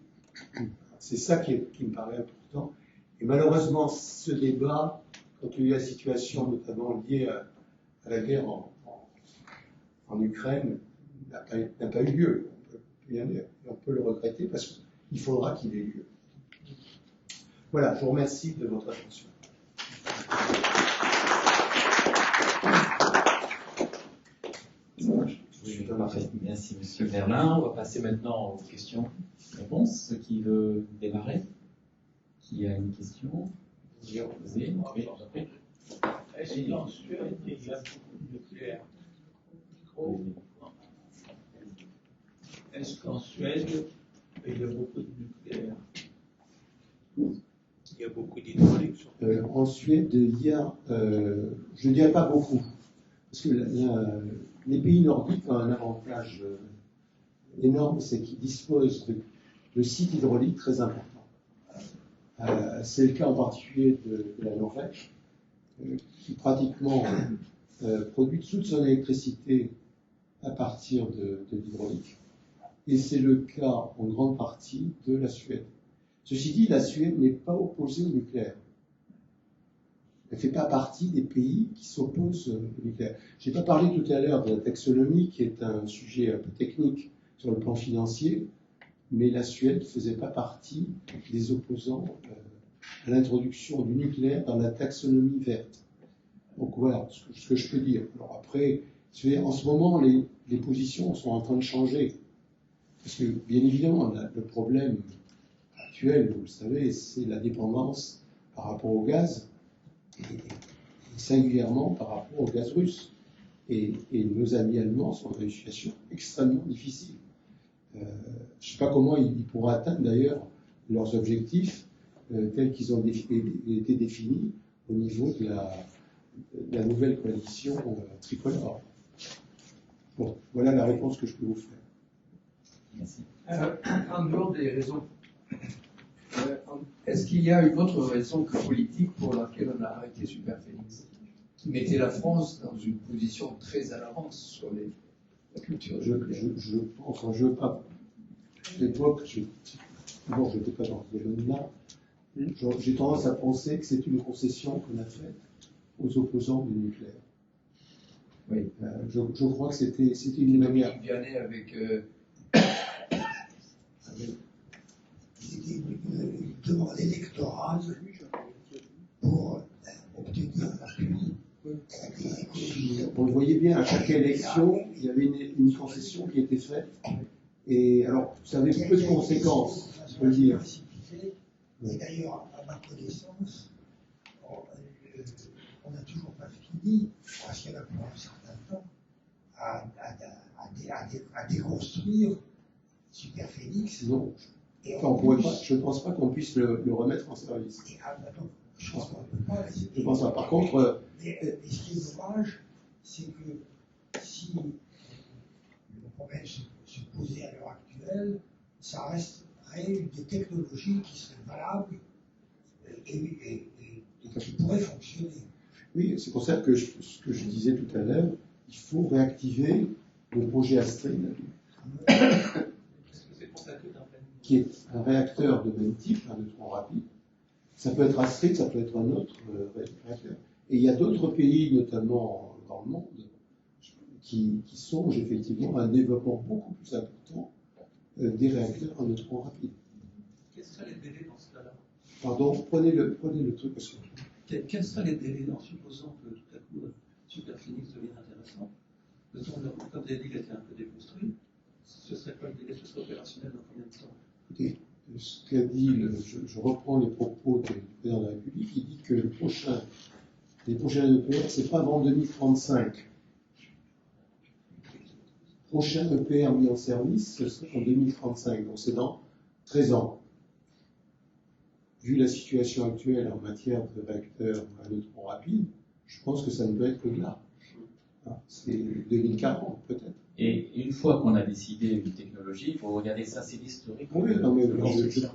C'est ça qui me paraît important. Et malheureusement, ce débat, compte tenu de la situation notamment liée à la guerre en Ukraine, n'a pas eu lieu. On peut le regretter parce qu'il faudra qu'il ait lieu. Voilà, je vous remercie de votre attention. Oui, parfait. Merci, Monsieur Merlin. On va passer maintenant aux questions-réponses. Qui veut démarrer? Qui a une question? Est-ce qu'en Suède, il y a beaucoup de nucléaire? Est-ce qu'en Suède, il y a beaucoup de nucléaire? Il y a beaucoup d'hydraulique. En Suède, il y a, je ne dirais pas beaucoup, parce que les pays nordiques ont un avantage énorme, c'est qu'ils disposent de sites hydrauliques très importants. C'est le cas en particulier de la Norvège, qui pratiquement produit toute son électricité à partir de l'hydraulique. Et c'est le cas en grande partie de la Suède. Ceci dit, la Suède n'est pas opposée au nucléaire. Elle ne fait pas partie des pays qui s'opposent au nucléaire. Je n'ai pas parlé tout à l'heure de la taxonomie, qui est un sujet un peu technique sur le plan financier, mais la Suède ne faisait pas partie des opposants à l'introduction du nucléaire dans la taxonomie verte. Donc voilà ce que je peux dire. Alors après, en ce moment, les positions sont en train de changer. Parce que, bien évidemment, le problème actuel, vous le savez, c'est la dépendance par rapport au gaz, et singulièrement par rapport au gaz russe. Et nos amis allemands sont dans une situation extrêmement difficile. Je ne sais pas comment ils pourront atteindre d'ailleurs leurs objectifs tels qu'ils ont été définis au niveau de la nouvelle coalition tricolore. Bon, voilà la réponse que je peux vous faire. Merci. En dehors des raisons, est-ce qu'il y a une autre raison que politique pour laquelle on a arrêté Superphénix, qui mettait la France dans une position très à l'avance sur la culture? Je veux pas. À l'époque, d'abord, je n'étais pas dans ce domaine-là. J'ai tendance à penser que c'est une concession qu'on a faite aux opposants du nucléaire. Oui. Je crois que c'était une manière. Vianney avec C'était une demande électorale pour obtenir l'appui des écologistes. On le voyait bien, à chaque élection, il y avait une concession qui était faite. Et alors, ça avait peu de conséquences, je peux le dire. Et d'ailleurs, à ma connaissance, on n'a toujours pas fini, parce qu'il y en a pour un certain temps, à déconstruire Superphénix. Non, Et enfin, je ne pense pas qu'on puisse le remettre en service. Donc, je pense qu'on ne peut pas. Je pense pas. Par contre, Mais ce qui est dommage, c'est que si le problème se posait à l'heure actuelle, ça resterait une des technologies qui serait valable et qui pourrait fonctionner. oui, c'est pour ça que ce que je disais tout à l'heure, il faut réactiver le projet Astrid, qui est un réacteur de même type, un neutron rapide. Ça peut être Astrid, ça peut être un autre réacteur. Et il y a d'autres pays, notamment dans le monde, qui songent effectivement à un développement beaucoup plus important des réacteurs à neutrons rapides. Quels seraient les délais dans ce cas-là? Pardon, prenez le truc parce que. Quels seraient les délais en supposant que tout à coup Superphénix devienne intéressant? Comme vous avez dit qu'il était un peu déconstruit, ce serait quoi le délai? Ce serait opérationnel dans combien de temps? Écoutez, ce qu'a dit, je reprends les propos du président de la République, il dit que les prochains EPR, c'est pas avant 2035. Prochain EPR mis en service, ce serait en 2035, donc c'est dans 13 ans. Vu la situation actuelle en matière de réacteurs à neutrons rapides, je pense que ça ne peut être que là. C'est 2040 peut-être. Et une fois qu'on a décidé une technologie, il faut regarder ça, c'est l'historique. Oui, non, mais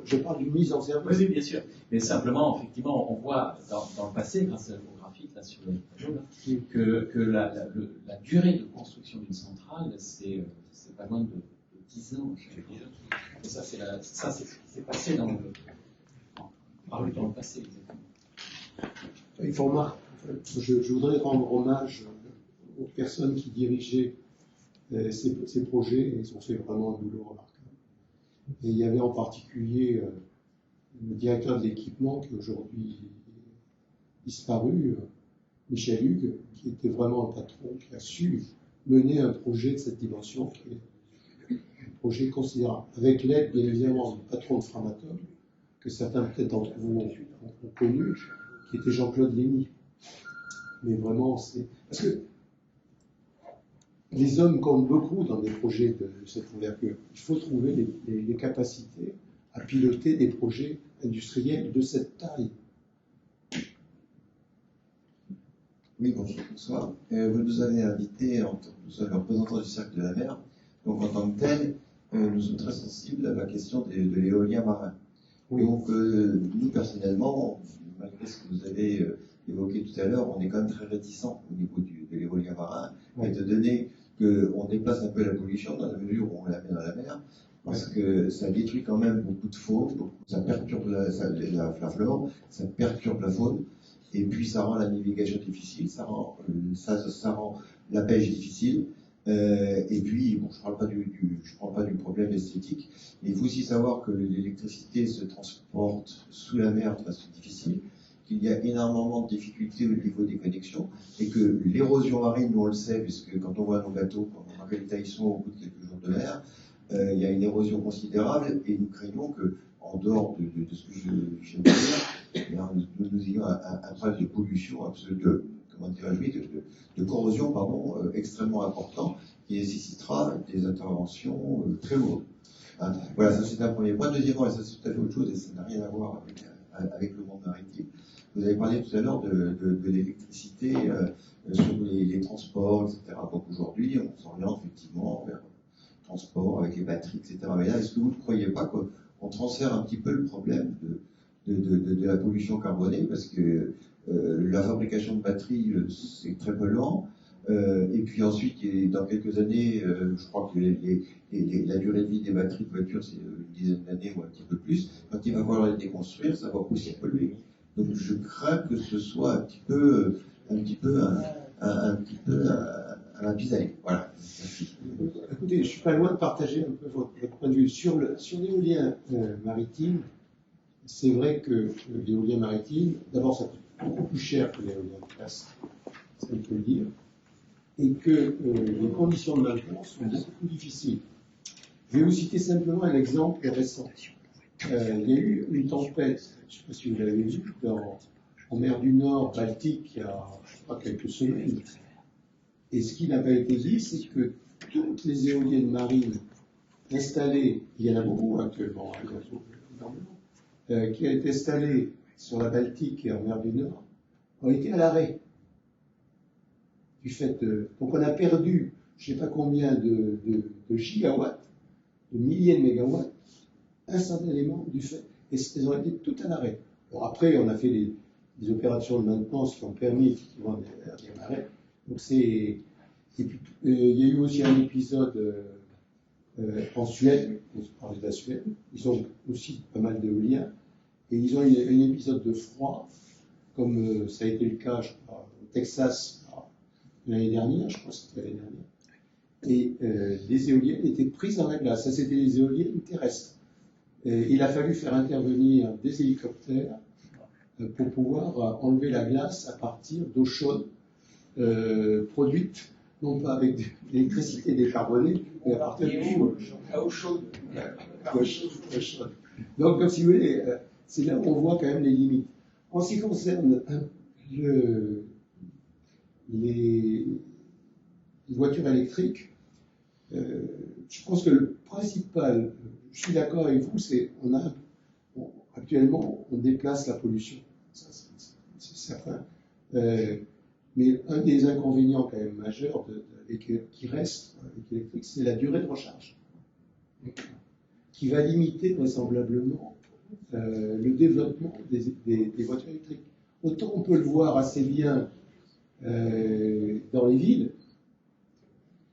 je parle d'une mise en service. Oui, bien sûr. Mais simplement, effectivement, on voit dans le passé, grâce à vos graphiques là, sur le tableau, que la durée de construction d'une centrale, c'est pas loin de 10 ans. Et ça, c'est passé dans le passé, exactement. Il faut remarquer, je voudrais rendre hommage aux personnes qui dirigeaient ces projets, et ils ont fait vraiment un boulot remarquable. Et il y avait en particulier le directeur de l'équipement qui est aujourd'hui disparu, Michel Hugues, qui était vraiment un patron qui a su mener un projet de cette dimension, qui est un projet considérable, avec l'aide bien évidemment du patron de Framatome, que certains peut-être d'entre vous ont connu, qui était Jean-Claude Lémy. Mais vraiment, c'est... Parce que les hommes comptent beaucoup dans des projets de cette envergure. Il faut trouver les capacités à piloter des projets industriels de cette taille. Oui, bonsoir. Vous nous avez invités, nous sommes les représentants du Cercle de la Mer, donc en tant que tel, nous sommes très sensibles à la question de l'éolien marin. Oui. Donc, nous, personnellement, malgré ce que vous avez évoqué tout à l'heure, on est quand même très réticents au niveau de l'éolien marin, Oui. étant donné qu'on déplace un peu la pollution dans la mesure où on la met dans la mer, parce que ça détruit quand même beaucoup de faune, ça perturbe la flore, ça perturbe la faune, et puis ça rend la navigation difficile, ça rend la pêche difficile. Et puis, bon, je parle pas du problème esthétique, mais il faut aussi savoir que l'électricité se transporte sous la mer de façon difficile, qu'il y a énormément de difficultés au niveau des connexions, et que l'érosion marine, nous on le sait, puisque quand on voit nos bateaux, dans quel état ils sont au bout de quelques jours de mer, il y a une érosion considérable, et nous craignons que, en dehors de ce que je viens de dire, nous ayons un problème de pollution, de corrosion, extrêmement important, qui nécessitera des interventions très lourdes. Voilà, ça c'est un premier point. Deuxièmement, et ça c'est tout à fait autre chose, et ça n'a rien à voir avec le monde maritime. Vous avez parlé tout à l'heure de l'électricité sur les transports, etc. Donc aujourd'hui, on s'oriente effectivement vers le transport avec les batteries, etc. Mais là, est-ce que vous ne croyez pas qu'on transfère un petit peu le problème de la pollution carbonée, parce que la fabrication de batteries, c'est très polluant. Et puis ensuite, dans quelques années, je crois que la durée de vie des batteries de voitures, c'est une dizaine d'années ou un petit peu plus. Quand il va falloir les déconstruire, ça va aussi polluer. Donc je crains que ce soit un petit peu un pis-aller. Voilà. Merci. Écoutez, je ne suis pas loin de partager un peu votre point de vue. Sur l'éolien maritime, c'est vrai que l'éolien maritime, d'abord, ça coûte beaucoup plus cher que l'éolien terrestre, ça on peut le dire, et que les conditions de maintenance sont beaucoup plus difficiles. Je vais vous citer simplement un exemple récent. Il y a eu une tempête, je ne sais pas si vous l'avez vu, en mer du Nord, Baltique, il y a je crois, quelques semaines. Et ce qui n'a pas été dit, c'est que toutes les éoliennes marines installées, il y en a beaucoup actuellement, hein, énormément, qui ont été installées sur la Baltique et en mer du Nord, ont été à l'arrêt. Du fait donc on a perdu, je ne sais pas combien de gigawatts, de milliers de mégawatts, instantanément du fait, et elles ont été toutes à l'arrêt. Bon, après, on a fait des opérations de maintenance qui ont permis effectivement des arrêts. Donc et puis, il y a eu aussi un épisode en Suède, on parlait de la Suède, ils ont aussi pas mal d'éoliens, et ils ont eu un épisode de froid, comme ça a été le cas, je crois, au Texas l'année dernière, je crois que c'était l'année dernière, et les éoliennes étaient prises dans la glace. Ça, c'était les éoliennes terrestres. Il a fallu faire intervenir des hélicoptères pour pouvoir enlever la glace à partir d'eau chaude produite, non pas avec de l'électricité décarbonée, mais à partir d'eau chaude. Donc, comme si vous voulez, c'est là où on voit quand même les limites. En ce qui concerne les voitures électriques, je pense que le principal, je suis d'accord avec vous, c'est actuellement on déplace la pollution, ça, c'est certain. Mais un des inconvénients quand même majeurs qui reste avec l'électrique, c'est la durée de recharge, qui va limiter vraisemblablement le développement des voitures électriques. Autant on peut le voir assez bien dans les villes,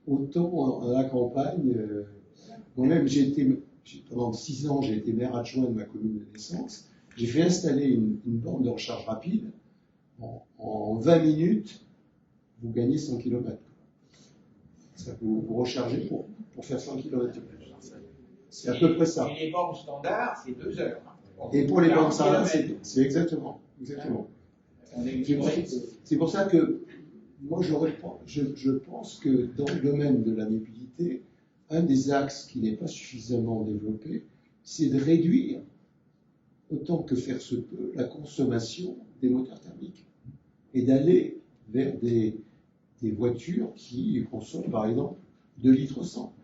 autant à la campagne. Moi-même, pendant 6 ans, j'ai été maire adjoint de ma commune de naissance. J'ai fait installer une borne de recharge rapide. En 20 minutes, vous gagnez 100 km. Vous rechargez pour faire 100 km. C'est à peu près ça. Et les bornes standards, c'est 2 heures. Et pour les bornes standards, c'est exactement. C'est pour ça que moi, je pense que dans le domaine de la mobilité, un des axes qui n'est pas suffisamment développé, c'est de réduire, autant que faire se peut, la consommation des moteurs thermiques et d'aller vers des voitures qui consomment, par exemple, 2 litres 100.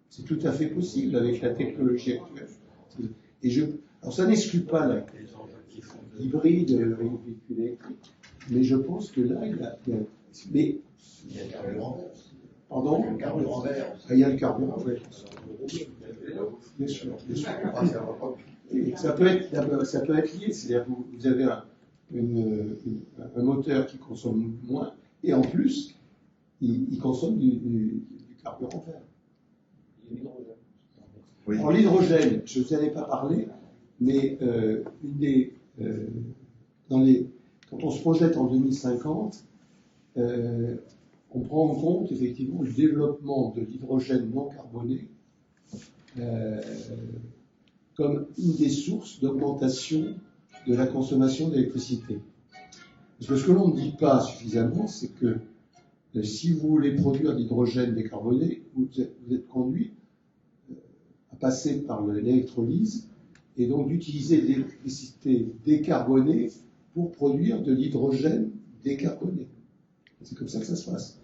C'est tout à fait possible avec la technologie actuelle. Alors, ça n'exclut pas l'hybride, le véhicule électrique, mais je pense que là, il y a le carburant. Pardon ? Le carburant vert. Il y a le carburant vert. Bien sûr. Et ça peut être lié, c'est-à-dire que vous avez un moteur qui consomme moins, et en plus, il consomme du carburant vert. Oui. Alors l'hydrogène, je ne vous en ai pas parlé, mais quand on se projette en 2050, on prend en compte effectivement le développement de l'hydrogène non carboné comme une des sources d'augmentation de la consommation d'électricité. Parce que ce que l'on ne dit pas suffisamment, c'est que si vous voulez produire de l'hydrogène décarboné, vous êtes conduit à passer par l'électrolyse et donc d'utiliser de l'électricité décarbonée pour produire de l'hydrogène décarboné. C'est comme ça que ça se passe.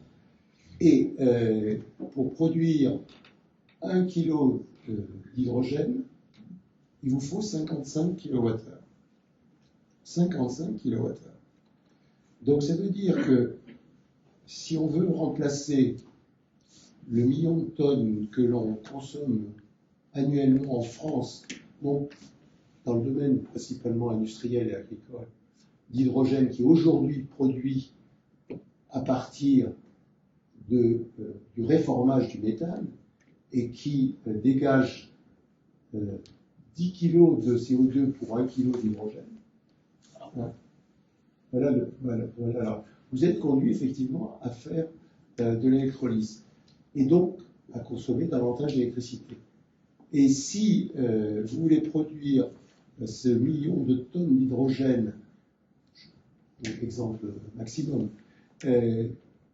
Et pour produire 1 kg d'hydrogène, il vous faut 55 kWh. 55 kWh. Donc ça veut dire que si on veut remplacer le million de tonnes que l'on consomme annuellement en France, donc dans le domaine principalement industriel et agricole, d'hydrogène qui est aujourd'hui produit à partir du réformage du méthane et qui dégage 10 kg de CO2 pour 1 kg d'hydrogène. Voilà. Alors, vous êtes conduit effectivement à faire de l'électrolyse, et donc à consommer davantage d'électricité. Et si vous voulez produire ce million de tonnes d'hydrogène, exemple maximum,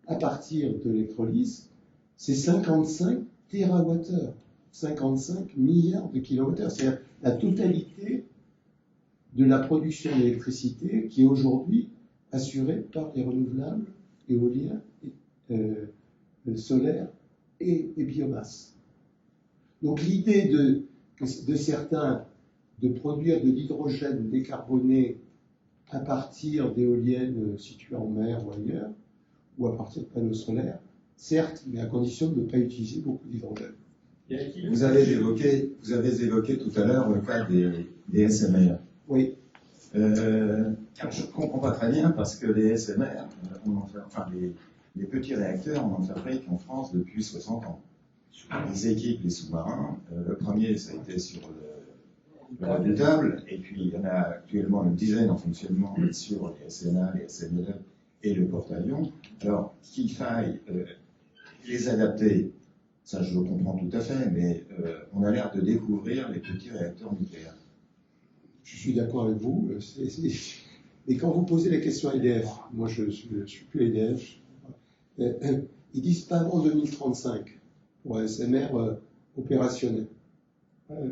à partir de l'électrolyse, c'est 55 TWh, 55 milliards de kilowattheures, c'est-à-dire la totalité de la production d'électricité qui est aujourd'hui assurée par les renouvelables, éoliens, solaires et biomasse. Donc l'idée de certains de produire de l'hydrogène décarboné à partir d'éoliennes situées en mer ou ailleurs, ou à partir de panneaux solaires, certes, mais à condition de ne pas utiliser beaucoup d'hydrogène. Vous avez évoqué tout à l'heure le cas des SMR. Oui. Je ne comprends pas très bien parce que les SMR, les petits réacteurs, on en fabrique en France depuis 60 ans. Ils équipent les sous-marins. Le premier, ça a été sur le redoutable, et puis il y en a actuellement une dizaine en fonctionnement sur les SNA, les SNE et le porte-avions. Alors, qu'il faille les adapter, ça je le comprends tout à fait, mais on a l'air de découvrir les petits réacteurs nucléaires. Je suis d'accord avec vous. Et quand vous posez la question à EDF, moi je ne suis plus EDF, ils disent pas avant 2035 pour un SMR opérationnel.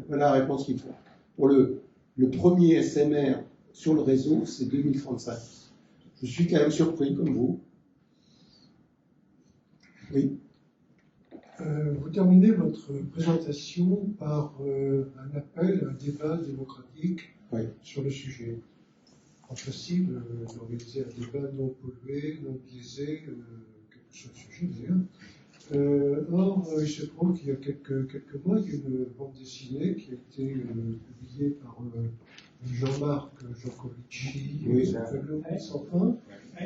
Voilà la réponse qu'il faut. Pour le premier SMR sur le réseau, c'est 2035. Je suis quand même surpris, comme vous. Oui. Vous terminez votre présentation par un appel à un débat démocratique sur le sujet. Impossible d'organiser un débat non pollué, non biaisé, quel que soit le sujet d'ailleurs. Or, il se trouve qu'il y a quelques mois, il y a une bande dessinée qui a été publiée par Jean-Marc Jancovici, sans fin.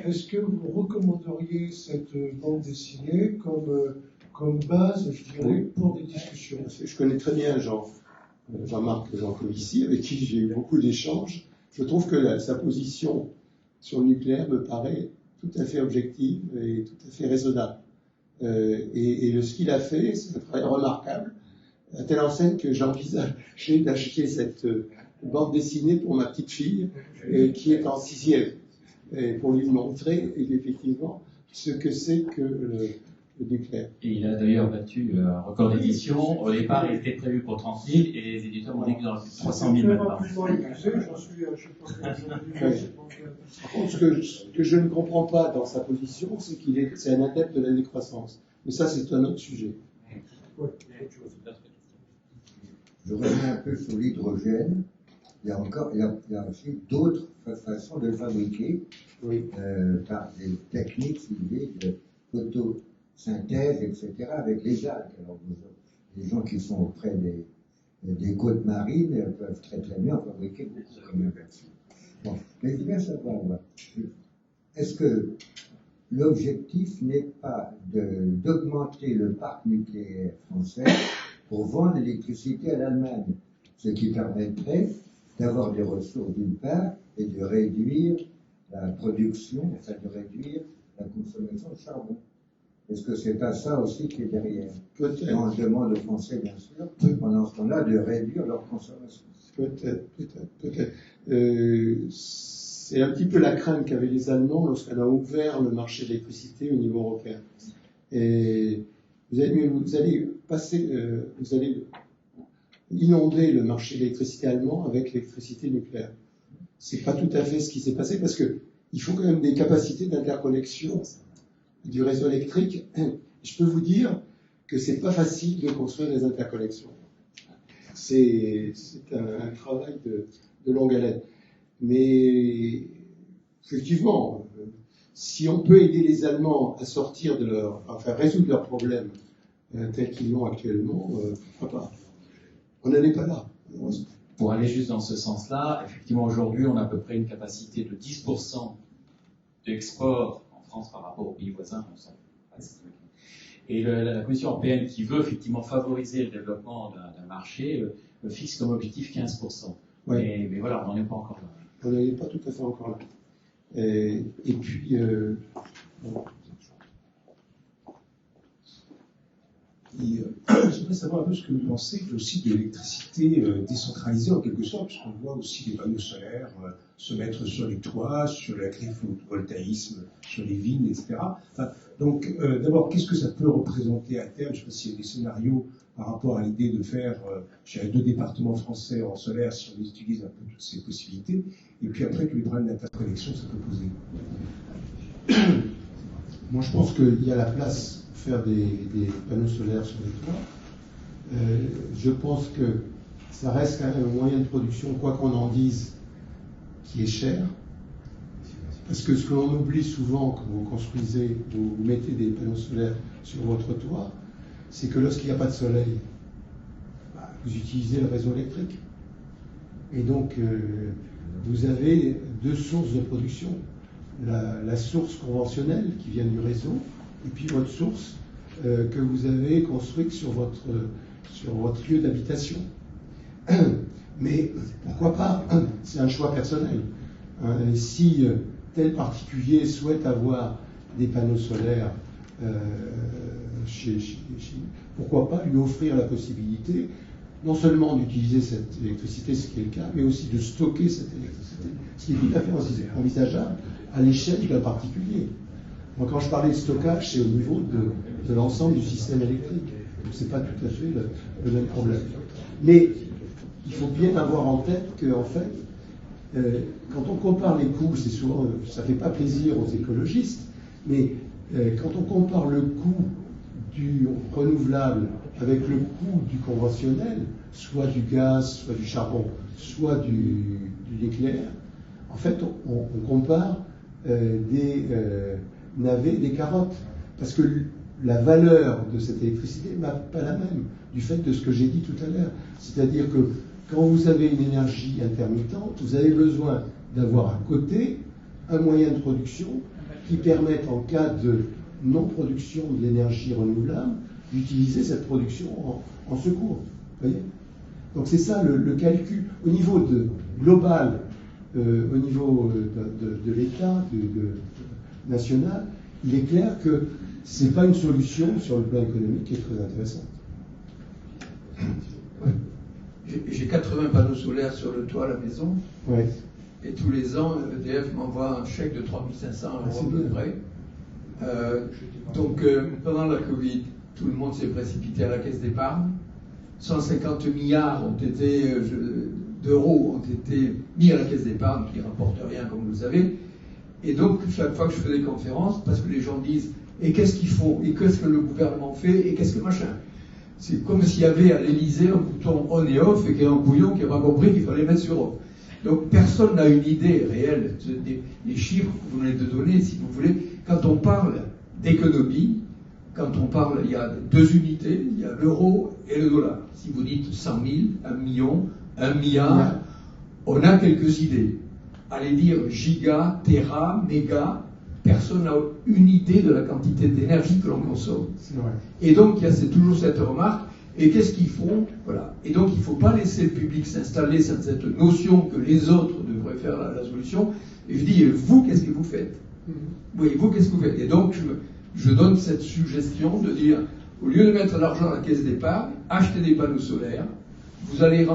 Est-ce que vous recommanderiez cette bande dessinée comme base, je dirais, pour des discussions? Je connais très bien Jean-Marc Jancovici, avec qui j'ai eu beaucoup d'échanges. Je trouve que sa position sur le nucléaire me paraît tout à fait objective et tout à fait raisonnable. Et ce qu'il a fait, c'est un travail remarquable, à telle enseigne que j'envisageais d'acheter cette bande dessinée pour ma petite fille, qui est en 6e, pour lui montrer effectivement ce que c'est que le nucléaire. Et il a d'ailleurs battu un record d'édition. Au départ, il était prévu pour 30 000 et les éditeurs m'ont dit qu'il y en a plus de 300 000 maintenant. Par contre, ce que je ne comprends pas dans sa position, c'est un adepte de la décroissance. Mais ça, c'est un autre sujet. Je reviens un peu sur l'hydrogène. Il y a aussi d'autres façons de le fabriquer par des techniques de photosynthèse, etc., avec les algues. Alors, les gens qui sont auprès des côtes marines peuvent très très bien fabriquer beaucoup comme un version. Bon, mais je voudrais savoir, est-ce que l'objectif n'est pas d'augmenter le parc nucléaire français pour vendre l'électricité à l'Allemagne, ce qui permettrait d'avoir des ressources d'une part et de réduire la production, enfin de réduire la consommation de charbon. Est-ce que c'est à ça aussi qui est derrière? Peut-être. On demande aux Français, bien sûr, pendant ce temps-là, de réduire leur consommation. Peut-être. C'est un petit peu la crainte qu'avaient les Allemands lorsqu'on a ouvert le marché de l'électricité au niveau européen. Et vous allez inonder le marché de l'électricité allemand avec l'électricité nucléaire. C'est pas tout à fait ce qui s'est passé parce que il faut quand même des capacités d'interconnexion du réseau électrique. Je peux vous dire que c'est pas facile de construire des interconnexions. C'est un travail de longue haleine. Mais effectivement, si on peut aider les Allemands à sortir résoudre leurs problèmes tels qu'ils l'ont actuellement, pourquoi pas? On n'en est pas là. Pour aller juste dans ce sens-là, effectivement, aujourd'hui, on a à peu près une capacité de 10% d'export en France par rapport aux pays voisins. Et la Commission européenne, qui veut effectivement favoriser le développement d'un marché, fixe comme objectif 15%. Ouais. Mais voilà, on n'en est pas encore là. On n'en est pas tout à fait encore là. Et puis, voudrais savoir un peu ce que vous pensez aussi de l'électricité décentralisée en quelque sorte, puisqu'on voit aussi les panneaux solaires se mettre sur les toits, sur l'agrivoltaïsme, sur les vignes, etc. Enfin, donc, d'abord, qu'est-ce que ça peut représenter à terme? Je ne sais pas s'il y a des scénarios par rapport à l'idée de faire 2 départements français en solaire si on utilise un peu toutes ces possibilités, et puis après, tous les problèmes d'interconnexion que ça peut poser. Moi, je pense qu'il y a la place pour faire des panneaux solaires sur les toits. Je pense que ça reste quand même un moyen de production, quoi qu'on en dise, qui est cher. Parce que ce que l'on oublie souvent quand vous construisez, vous mettez des panneaux solaires sur votre toit, c'est que lorsqu'il n'y a pas de soleil, vous utilisez le réseau électrique. Et donc, vous avez 2 sources de production. La source conventionnelle qui vient du réseau, et puis votre source que vous avez construite sur votre lieu d'habitation. Mais pourquoi pas? C'est un choix personnel. Si tel particulier souhaite avoir des panneaux solaires, pourquoi pas lui offrir la possibilité non seulement d'utiliser cette électricité, ce qui est le cas, mais aussi de stocker cette électricité, ce qui est tout à fait envisageable à l'échelle d'un particulier. Moi, quand je parlais de stockage, c'est au niveau de l'ensemble du système électrique. Donc, ce n'est pas tout à fait le même problème. Mais il faut bien avoir en tête qu'en fait, quand on compare les coûts, c'est souvent, ça ne fait pas plaisir aux écologistes, mais quand on compare le coût du renouvelable avec le coût du conventionnel, soit du gaz, soit du charbon, soit du nucléaire, en fait, on compare des navets, des carottes. Parce que la valeur de cette électricité n'est pas la même, du fait de ce que j'ai dit tout à l'heure. C'est-à-dire que quand vous avez une énergie intermittente, vous avez besoin d'avoir à côté un moyen de production qui permette, en cas de non-production de l'énergie renouvelable, d'utiliser cette production en secours. Vous voyez? Donc c'est ça le calcul. Au niveau global, au niveau de l'État, national, il est clair que ce n'est pas une solution sur le plan économique qui est très intéressante. J'ai 80 panneaux solaires sur le toit à la maison. Ouais. Et tous les ans, EDF m'envoie un chèque de 3 500 € à peu près. Donc, pendant la Covid, tout le monde s'est précipité à la caisse d'épargne. 150 milliards d'euros ont été mis à la caisse d'épargne, qui ne rapporte rien, comme vous le savez. Et donc, chaque fois que je fais des conférences, parce que les gens disent « Et qu'est-ce qu'il faut ? Et qu'est-ce que le gouvernement fait ? Et qu'est-ce que machin ?» C'est comme s'il y avait à l'Élysée un bouton on et off et qu'il y a un couillon qui n'a pas compris qu'il fallait mettre sur off. Donc personne n'a une idée réelle des chiffres que vous venez de donner, si vous voulez. Quand on parle d'économie, quand on parle, il y a 2 unités, il y a l'euro et le dollar. Si vous dites 100 000, 1 million, 1 milliard, on a quelques idées. Allez dire giga, téra, méga, personne n'a une idée de la quantité d'énergie que l'on consomme. Et donc, il y a toujours cette remarque, et qu'est-ce qu'ils font? Voilà. Et donc, il ne faut pas laisser le public s'installer sans cette notion que les autres devraient faire la solution. Et je dis, vous, qu'est-ce que vous faites? Oui, vous, qu'est-ce que vous faites? Et donc, je donne cette suggestion de dire, au lieu de mettre l'argent à la caisse d'épargne, achetez des panneaux solaires, vous allez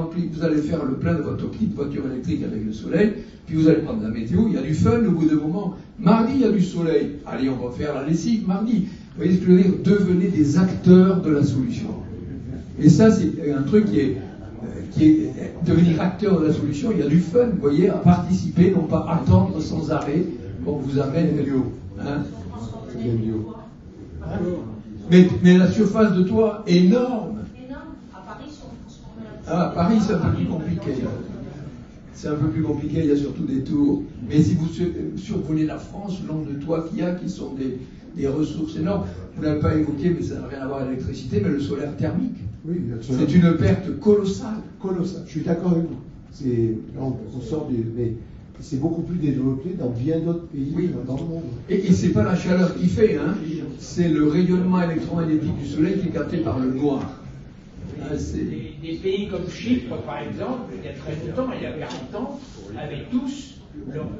faire le plein de votre kit de voiture électrique avec le soleil, puis vous allez prendre la météo, il y a du fun au bout d'un moment. Mardi, il y a du soleil. Allez, on va faire la lessive mardi. Vous voyez ce que je veux dire? Devenez des acteurs de la solution. Et ça, c'est un truc qui est devenir acteur de la solution. Il y a du fun, vous voyez, à participer, non pas attendre sans arrêt qu'on vous amène bio. Hein? Mais la surface de toit est énorme. À Paris, c'est un peu plus compliqué. C'est un peu plus compliqué, il y a surtout des tours. Mais si vous survolez la France, le nombre de toits qu'il y a, qui sont des ressources énormes, vous n'avez pas évoqué, mais ça n'a rien à voir avec l'électricité, mais le solaire thermique. Oui, c'est une perte colossale. Colossale, je suis d'accord avec vous. On sort mais c'est beaucoup plus développé dans bien d'autres pays dans le monde. Et c'est pas la chaleur qui fait, hein, c'est le rayonnement électromagnétique du soleil qui est capté par le noir. Des pays comme Chypre, par exemple, il y a très longtemps, il y a 40 ans, avaient tous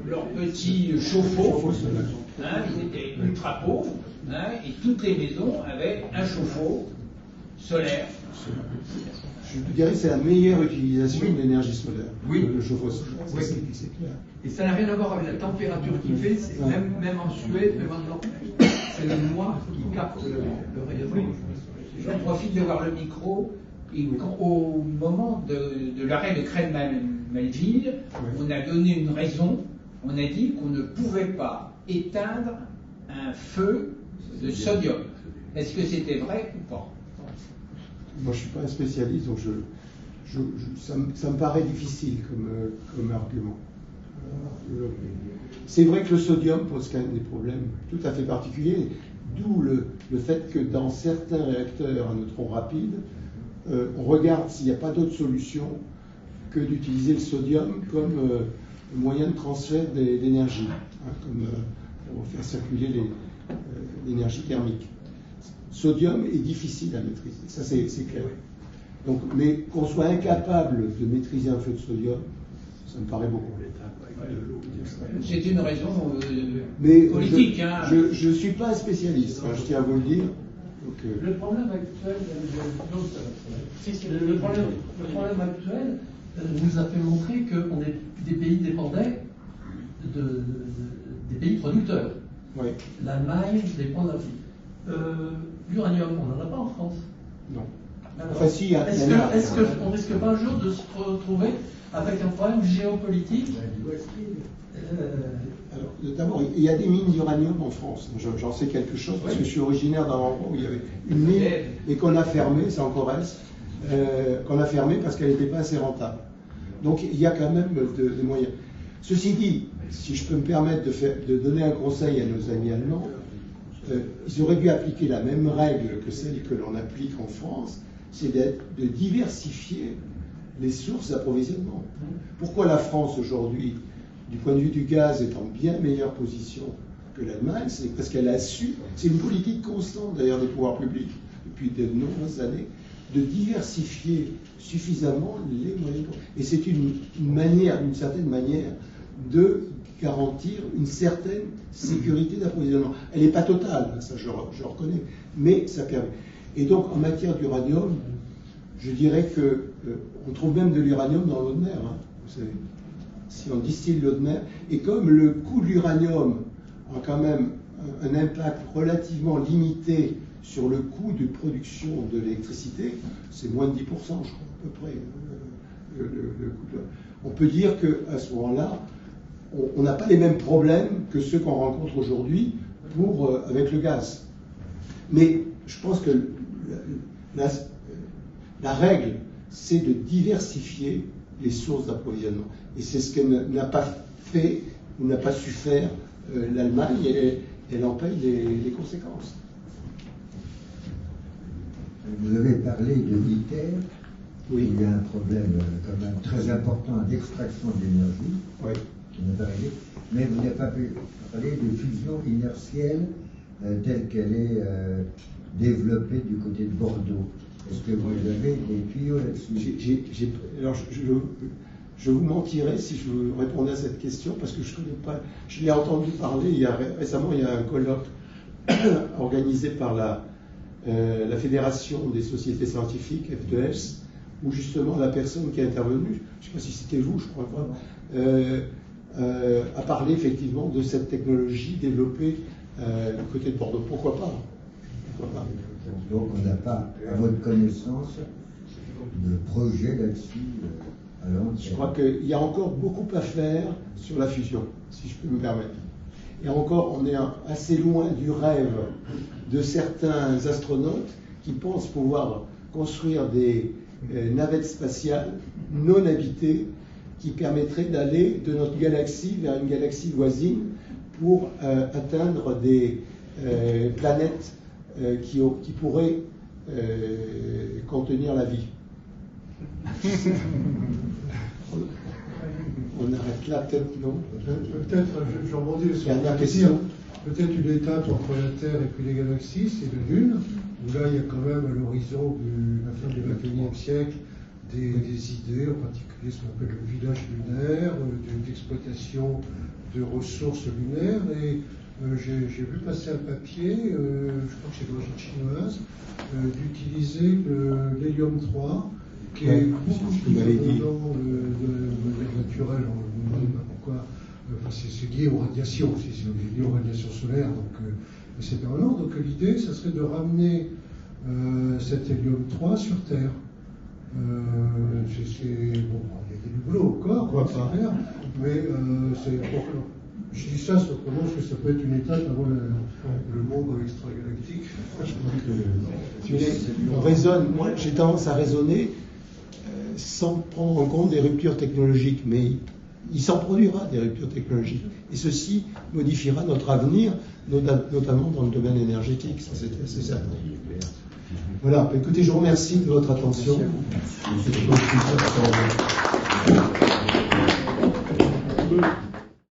leurs petits chauffe-eau. Ils étaient ultra pauvres, et toutes les maisons avaient un chauffe-eau solaire. Je dirais que c'est la meilleure utilisation de l'énergie solaire. Oui. Le chauffe-eau solaire. Oui. C'est clair. Et ça n'a rien à voir avec la température qu'il fait, c'est même en Suède, même en Norvège, c'est le noir qui capte le rayonnement. J'en profite d'avoir le micro. Et au moment de l'arrêt de Crène-Malville, on a donné une raison. On a dit qu'on ne pouvait pas éteindre un feu de sodium. Est-ce que c'était vrai ou pas? Moi, je ne suis pas un spécialiste, donc ça me paraît difficile comme argument. C'est vrai que le sodium pose quand même des problèmes tout à fait particuliers, d'où le fait que dans certains réacteurs à neutrons rapides, on regarde s'il n'y a pas d'autre solution que d'utiliser le sodium comme moyen de transfert d'énergie, comme pour faire circuler l'énergie thermique. Sodium est difficile à maîtriser, ça c'est clair. Donc, mais qu'on soit incapable de maîtriser un feu de sodium, ça me paraît beaucoup. C'est une raison politique. Je ne suis pas un spécialiste, je tiens à vous le dire. Donc, le problème actuel, nous a fait montrer qu'on est des pays dépendants des pays producteurs. Oui. L'Allemagne dépend de l'Afrique. L'uranium, on n'en a pas en France. Non. Alors, enfin, si, est-ce qu'on risque pas un jour de se retrouver avec un problème géopolitique? Alors, d'abord, il y a des mines d'uranium en France. J'en sais quelque chose parce que je suis originaire d'un endroit où il y avait une mine et qu'on a fermée, c'est encore reste, qu'on a fermée parce qu'elle n'était pas assez rentable. Donc il y a quand même des moyens. Ceci dit, si je peux me permettre de donner un conseil à nos amis allemands, ils auraient dû appliquer la même règle que celle que l'on applique en France, c'est de diversifier les sources d'approvisionnement. Pourquoi la France aujourd'hui, du point de vue du gaz, est en bien meilleure position que l'Allemagne? C'est parce qu'elle a su, c'est une politique constante d'ailleurs des pouvoirs publics depuis de nombreuses années, de diversifier suffisamment les moyens. Et c'est une manière, d'une certaine manière, de garantir une certaine sécurité d'approvisionnement. Elle n'est pas totale, ça je reconnais, mais ça permet. Et donc en matière d'uranium, je dirais qu'on trouve même de l'uranium dans l'eau de mer. Vous savez, si on distille l'eau de mer, et comme le coût de l'uranium a quand même un impact relativement limité sur le coût de production de l'électricité, c'est moins de 10%, je crois, à peu près, le coût de... On peut dire qu'à ce moment-là, on n'a pas les mêmes problèmes que ceux qu'on rencontre aujourd'hui avec le gaz. Mais je pense que la règle, c'est de diversifier les sources d'approvisionnement. Et c'est ce que n'a pas fait ou n'a pas su faire l'Allemagne, et elle en paye les conséquences. Vous avez parlé de l'ITER. Oui. Il y a un problème quand même très important d'extraction d'énergie. Oui. Qui n'a pas réglé. Mais vous n'avez pas pu parler de fusion inertielle telle qu'elle est développée du côté de Bordeaux. Est-ce que vous avez des tuyaux là-dessus? Alors, je vous mentirais si je vous répondais à cette question parce que je ne connais pas. Je l'ai entendu parler récemment. Il y a un colloque organisé par la Fédération des sociétés scientifiques, F2S, où justement la personne qui est intervenue, je ne sais pas si c'était vous, je crois pas, a parlé effectivement de cette technologie développée du côté de Bordeaux. Pourquoi pas? Donc on n'a pas, à votre connaissance, de projet là-dessus à long terme. Je crois qu'il y a encore beaucoup à faire sur la fusion, si je peux me permettre. Et encore, on est assez loin du rêve de certains astronautes qui pensent pouvoir construire des navettes spatiales non habitées qui permettraient d'aller de notre galaxie vers une galaxie voisine pour atteindre des planètes qui pourraient contenir la vie. On arrête là, peut-être, non? Peut-être, je rebondis sur la question. Peut-être une étape entre la Terre et puis les galaxies, c'est de Lune, où là il y a quand même à l'horizon de la fin du XXIe siècle des idées, en particulier ce qu'on appelle le village lunaire, d'exploitation de ressources lunaires, et j'ai vu passer un papier, je crois que c'est d'origine chinoise, d'utiliser l'hélium-3, qui est beaucoup plus abondant de l'air naturel, on ne sait pas pourquoi, c'est lié aux radiations, c'est lié aux radiations solaires, donc c'est permanent. Donc l'idée, ça serait de ramener cet hélium-3 sur Terre. Bon, il y a du boulot encore, c'est clair, mais je dis ça simplement parce que ça peut être une étape avant le monde extragalactique. On raisonne, moi j'ai tendance à raisonner sans prendre en compte des ruptures technologiques, mais il s'en produira des ruptures technologiques. Et ceci modifiera notre avenir, notamment dans le domaine énergétique, ça c'est certain. Voilà, écoutez, je vous remercie de votre attention.